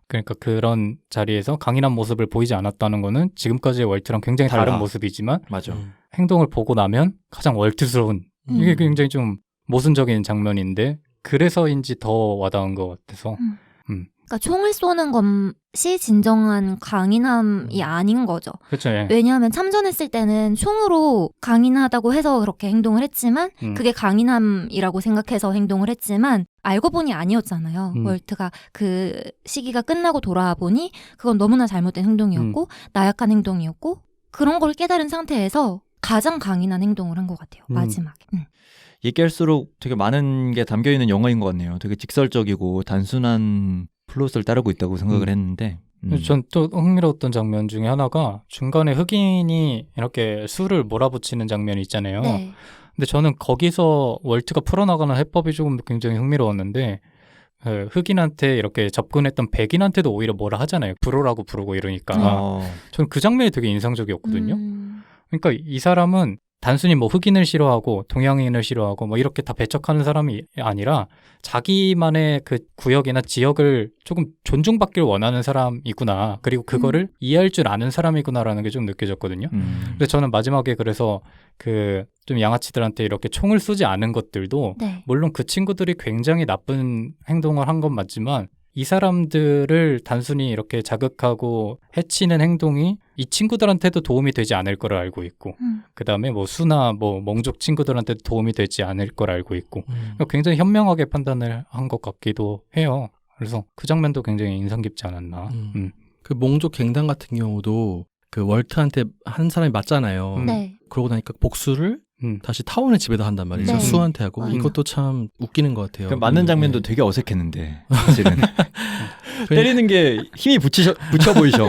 그러니까 그런 자리에서 강인한 모습을 보이지 않았다는 거는 지금까지의 월트랑 굉장히 다른 모습이지만 맞아. 행동을 보고 나면 가장 월트스러운, 이게 굉장히 좀 모순적인 장면인데 그래서인지 더 와닿은 것 같아서. 그러니까 총을 쏘는 것이 진정한 강인함이 아닌 거죠. 그렇죠. 예. 왜냐하면 참전했을 때는 총으로 강인하다고 해서 그렇게 행동을 했지만 그게 강인함이라고 생각해서 행동을 했지만 알고 보니 아니었잖아요. 월트가 그 시기가 끝나고 돌아와 보니 그건 너무나 잘못된 행동이었고 나약한 행동이었고 그런 걸 깨달은 상태에서 가장 강인한 행동을 한 것 같아요. 마지막에. 얘기할수록 되게 많은 게 담겨있는 영화인 것 같네요. 되게 직설적이고 단순한 플롯을 따르고 있다고 생각을 했는데 전 또 흥미로웠던 장면 중에 하나가 중간에 흑인이 이렇게 술을 몰아붙이는 장면이 있잖아요. 네. 근데 저는 거기서 월트가 풀어나가는 해법이 조금 굉장히 흥미로웠는데 흑인한테 이렇게 접근했던 백인한테도 오히려 뭐라 하잖아요. 브로라고 부르고 이러니까. 저는 그 장면이 되게 인상적이었거든요. 그러니까 이 사람은 단순히 뭐 흑인을 싫어하고 동양인을 싫어하고 뭐 이렇게 다 배척하는 사람이 아니라 자기만의 그 구역이나 지역을 조금 존중받길 원하는 사람이구나. 그리고 그거를 이해할 줄 아는 사람이구나라는 게 좀 느껴졌거든요. 근데 저는 마지막에 그래서 그 좀 양아치들한테 이렇게 총을 쏘지 않은 것들도 네. 물론 그 친구들이 굉장히 나쁜 행동을 한 건 맞지만 이 사람들을 단순히 이렇게 자극하고 해치는 행동이 이 친구들한테도 도움이 되지 않을 걸 알고 있고 그 다음에 뭐 수나 뭐 몽족 친구들한테도 도움이 되지 않을 걸 알고 있고 굉장히 현명하게 판단을 한 것 같기도 해요. 그래서 그 장면도 굉장히 인상 깊지 않았나. 그 몽족 갱단 같은 경우도 그 월트한테 한 사람이 맞잖아요. 네. 그러고 나니까 복수를 다시 타원의 집에다 한단 말이죠. 네. 수한테 하고. 맞아. 이것도 참 웃기는 것 같아요. 그 맞는 장면도 되게 어색했는데 사실은 때리는 게 힘이 붙여 보이셔.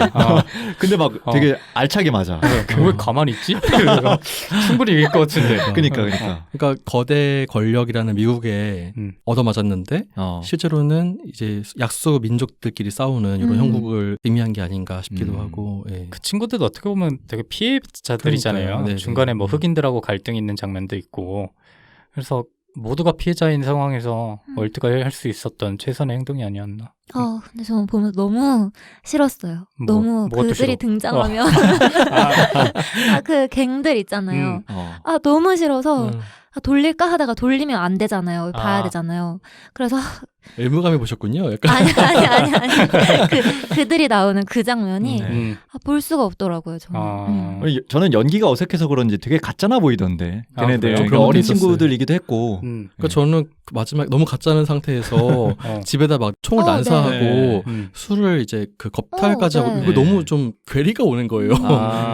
근데 막 되게 알차게 맞아. 왜 가만히 있지? 충분히 이길 것 같은데. 그러니까 거대 권력이라는 미국에 얻어맞았는데 실제로는 이제 약소 민족들끼리 싸우는 이런 형국을 의미한 게 아닌가 싶기도 하고. 예. 그 친구들도 어떻게 보면 되게 피해자들이잖아요. 중간에 뭐 흑인들하고 갈등이 있는 장면도 있고. 그래서 모두가 피해자인 상황에서 월트가 할 수 있었던 최선의 행동이 아니었나. 근데 저는 보면 너무 싫었어요. 너무 그들이 싫어? 등장하면 그 갱들 있잖아요. 너무 싫어서 돌릴까 하다가 돌리면 안 되잖아요. 봐야 되잖아요. 그래서 의무감이 보셨군요. 약간. 아니. 그들이 나오는 그 장면이 볼 수가 없더라고요. 저는 연기가 어색해서 그런지 되게 가짜나 보이던데. 걔네들 그런 어린 있었어요. 친구들이기도 했고. 그러니까 저는 마지막에 너무 가짜는 상태에서 집에다 막 총을 난사하고 술을 이제 그 겁탈까지 하고 이거 너무 좀 괴리가 오는 거예요.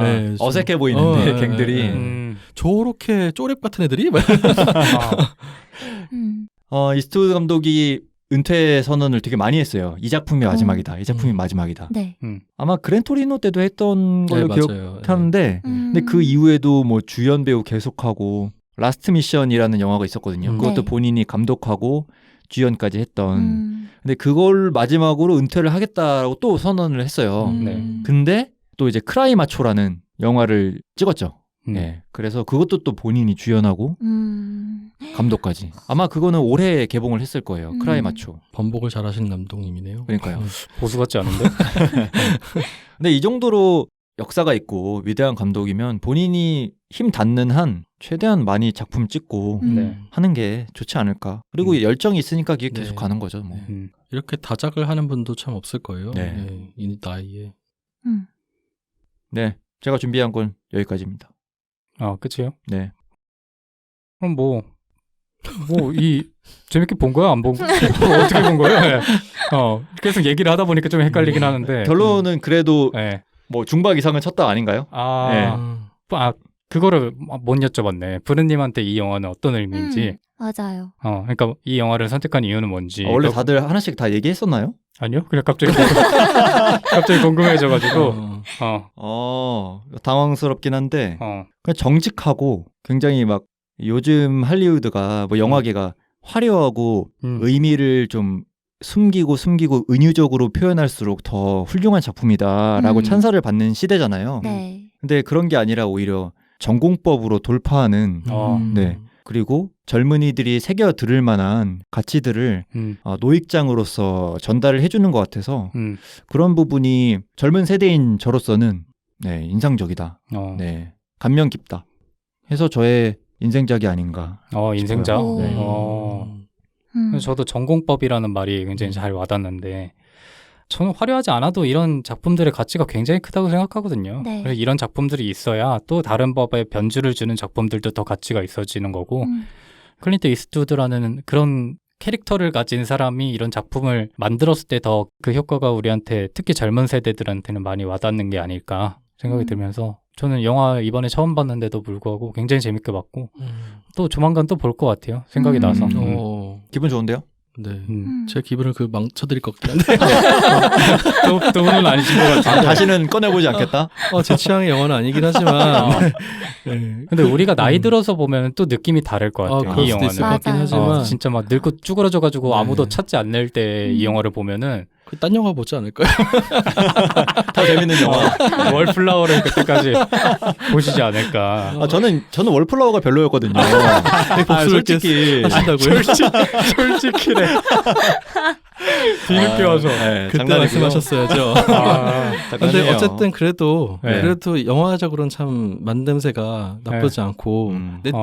네, 어색해 보이는데 갱들이. 저렇게 쪼렙 같은 애들이? 이스트우드 감독이 은퇴 선언을 되게 많이 했어요. 이 작품이 마지막이다. 이 작품이 마지막이다. 네. 아마 그랜토리노 때도 했던 걸로 기억하는데 근데 그 이후에도 뭐 주연 배우 계속하고 라스트 미션이라는 영화가 있었거든요. 그것도 본인이 감독하고 주연까지 했던. 근데 그걸 마지막으로 은퇴를 하겠다라고 또 선언을 했어요. 근데 또 이제 크라이 마초라는 영화를 찍었죠. 네. 그래서 그것도 또 본인이 주연하고 감독까지. 아마 그거는 올해 개봉을 했을 거예요. 크라이 마초. 번복을 잘하시는 감독님이네요. 그러니까요. 보수 같지 않은데? 근데 이 정도로 역사가 있고 위대한 감독이면 본인이 힘 닿는 한 최대한 많이 작품 찍고 하는 게 좋지 않을까. 그리고 열정이 있으니까 그게 계속 가는 거죠. 뭐. 이렇게 다작을 하는 분도 참 없을 거예요. 네. 이 나이에. 네. 제가 준비한 건 여기까지입니다. 끝이에요? 네. 그럼 재밌게 본 거야? 안 본 거야? 어떻게 본 거야? 계속 얘기를 하다 보니까 좀 헷갈리긴 하는데. 결론은 그래도 뭐 중박 이상은 쳤다 아닌가요? 그거를 못 여쭤봤네. 부르님한테 이 영화는 어떤 의미인지. 맞아요. 그러니까 이 영화를 선택한 이유는 뭔지. 원래 다들 하나씩 다 얘기했었나요? 아니요, 그냥 갑자기 갑자기 궁금해져가지고. 당황스럽긴 한데 그냥 정직하고 굉장히 막 요즘 할리우드가 뭐 영화계가 화려하고 의미를 좀 숨기고 은유적으로 표현할수록 더 훌륭한 작품이다라고 찬사를 받는 시대잖아요. 네. 근데 그런 게 아니라 오히려 전공법으로 돌파하는 네. 그리고 젊은이들이 새겨 들을 만한 가치들을 노익장으로서 전달을 해주는 것 같아서 그런 부분이 젊은 세대인 저로서는 네, 인상적이다. 네, 감명 깊다. 해서 저의 인생작이 아닌가. 인생작. 네. 저도 전공법이라는 말이 굉장히 잘 와닿는데 저는 화려하지 않아도 이런 작품들의 가치가 굉장히 크다고 생각하거든요. 네. 그래서 이런 작품들이 있어야 또 다른 법에 변주를 주는 작품들도 더 가치가 있어지는 거고 클린트 이스트우드라는 그런 캐릭터를 가진 사람이 이런 작품을 만들었을 때 더 그 효과가 우리한테 특히 젊은 세대들한테는 많이 와닿는 게 아닐까 생각이 들면서 저는 영화 이번에 처음 봤는데도 불구하고 굉장히 재밌게 봤고 또 조만간 또 볼 것 같아요. 생각이 나서. 기분 좋은데요? 네. 제 기분을 망쳐드릴 것 같긴 한데. 또 분은 아니신 것 같아요. 다시는 꺼내보지 않겠다? 제 취향의 영화는 아니긴 하지만. 네. 근데 우리가 나이 들어서 보면 또 느낌이 다를 것 같아요. 이 영화는. 있을 것 같긴 하지만. 진짜 막 늙고 쭈그러져가지고 아무도 찾지 않을 때 이 영화를 보면은 딴 영화 보지 않을까요? 더 재밌는 영화. 월플라워를 그때까지 보시지 않을까. 저는 월플라워가 별로였거든요. 솔직히 하신다고요? 솔직히래. 뒤늦게 와서. 네, 그때 말씀하셨어야죠. 근데 어쨌든 그래도 영화적으로는 참 만듦새가 나쁘지 않고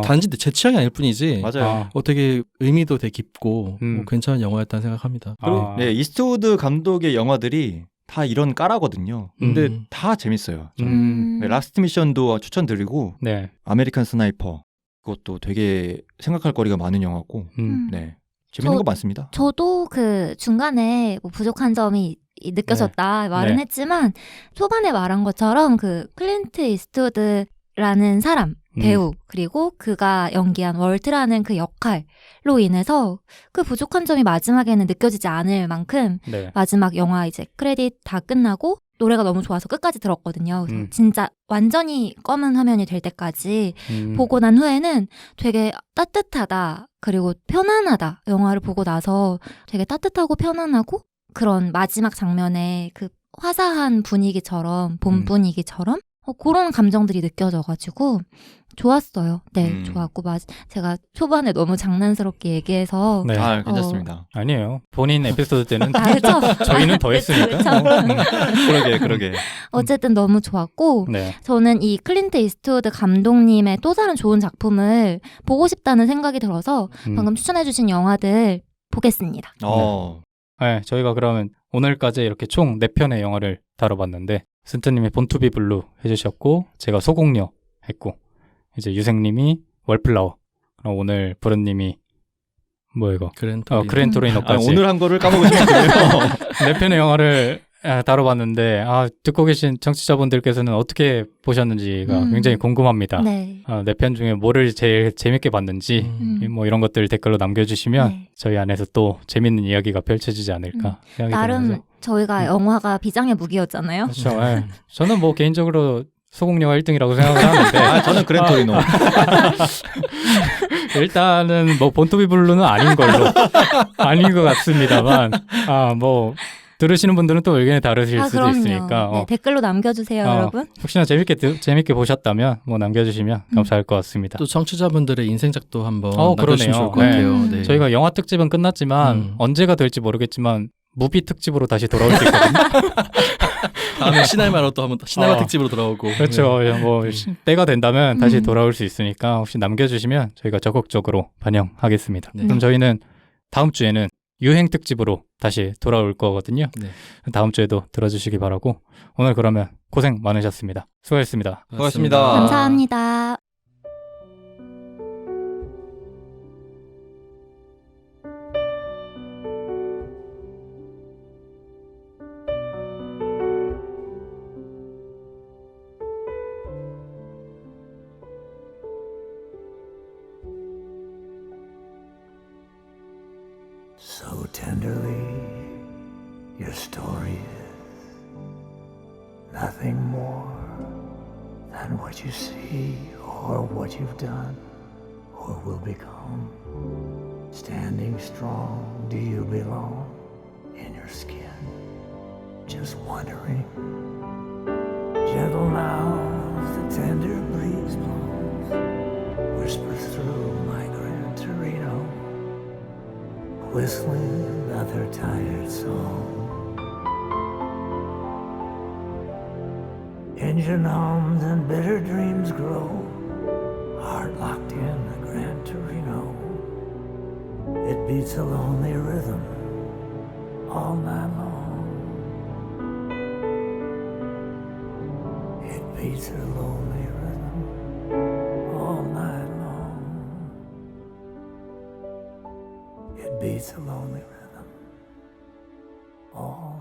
단지 제 취향이 아닐 뿐이지. 맞아요. 되게 의미도 되게 깊고 괜찮은 영화였다는 생각합니다. 그리고 네, 이스트우드 감독의 영화들이 다 이런 까라거든요. 근데 다 재밌어요. 네, 라스트 미션도 추천드리고 네. 아메리칸 스나이퍼 그것도 되게 생각할 거리가 많은 영화고 네. 재밌는 거 많습니다. 저도 그 중간에 뭐 부족한 점이 느껴졌다 말은 했지만 초반에 말한 것처럼 그 클린트 이스트우드라는 사람 배우 그리고 그가 연기한 월트라는 그 역할로 인해서 그 부족한 점이 마지막에는 느껴지지 않을 만큼 마지막 영화 이제 크레딧 다 끝나고 노래가 너무 좋아서 끝까지 들었거든요. 그래서 진짜 완전히 검은 화면이 될 때까지 보고 난 후에는 되게 따뜻하다. 그리고 편안하다. 영화를 보고 나서 되게 따뜻하고 편안하고 그런 마지막 장면에 그 화사한 분위기처럼 봄 분위기처럼 그런 감정들이 느껴져가지고 좋았어요. 네, 좋았고 제가 초반에 너무 장난스럽게 얘기해서 괜찮습니다. 아니에요. 본인 에피소드 때는 그렇죠? 저희는 더 했으니까. 그러게. 어쨌든 너무 좋았고 저는 이 클린트 이스트우드 감독님의 또 다른 좋은 작품을 보고 싶다는 생각이 들어서 방금 추천해주신 영화들 보겠습니다. 네, 저희가 그러면 오늘까지 이렇게 총 4편의 영화를 다뤄봤는데 순트님이 본투비 블루 해주셨고 제가 소공녀 했고 이제 유생님이 월플라워 그럼 오늘 부른님이 이거 그랜토리노까지 오늘 한 거를 까먹으시면 돼요. 4편의 영화를 다뤄봤는데 듣고 계신 청취자분들께서는 어떻게 보셨는지가 굉장히 궁금합니다. 4편 중에 뭐를 제일 재밌게 봤는지 뭐 이런 것들 댓글로 남겨주시면 저희 안에서 또 재밌는 이야기가 펼쳐지지 않을까 생각이 나름 들면서. 저희가 영화가 비장의 무기였잖아요. 그렇죠. 저는 뭐 개인적으로 소공녀가 1등이라고 생각을 하는데 저는 그랜토리노. 일단은 뭐 본토비 블루는 아닌 것 같습니다만 뭐 들으시는 분들은 또 의견이 다르실 수도 그럼요. 있으니까 댓글로 남겨주세요, 여러분. 혹시나 재밌게 보셨다면 뭐 남겨주시면 감사할 것 같습니다. 또 청취자분들의 인생작도 한번 남겨주시면 좋을 것 같아요. 저희가 영화 특집은 끝났지만 언제가 될지 모르겠지만 무비 특집으로 다시 돌아올 수 있거든요. 다음에 시네마로 또 한번 시네마 특집으로 돌아오고. 그렇죠. 뭐 때가 된다면 다시 돌아올 수 있으니까 혹시 남겨주시면 저희가 적극적으로 반영하겠습니다. 그럼 저희는 다음 주에는 유행 특집으로 다시 돌아올 거거든요. 다음 주에도 들어주시기 바라고 오늘 그러면 고생 많으셨습니다. 수고하셨습니다. 고맙습니다. 감사합니다. So tenderly Your story is nothing more than what you see or what you've done or will become. Standing strong, do you belong in your skin? Just wondering. Gentle now as the tender breeze blows, whispers through my Gran Torino, whistling another tired song. Engine hums and bitter dreams grow, heart locked in the Gran Torino. It beats a lonely rhythm all night long. It beats a lonely rhythm all night long. It beats a lonely rhythm all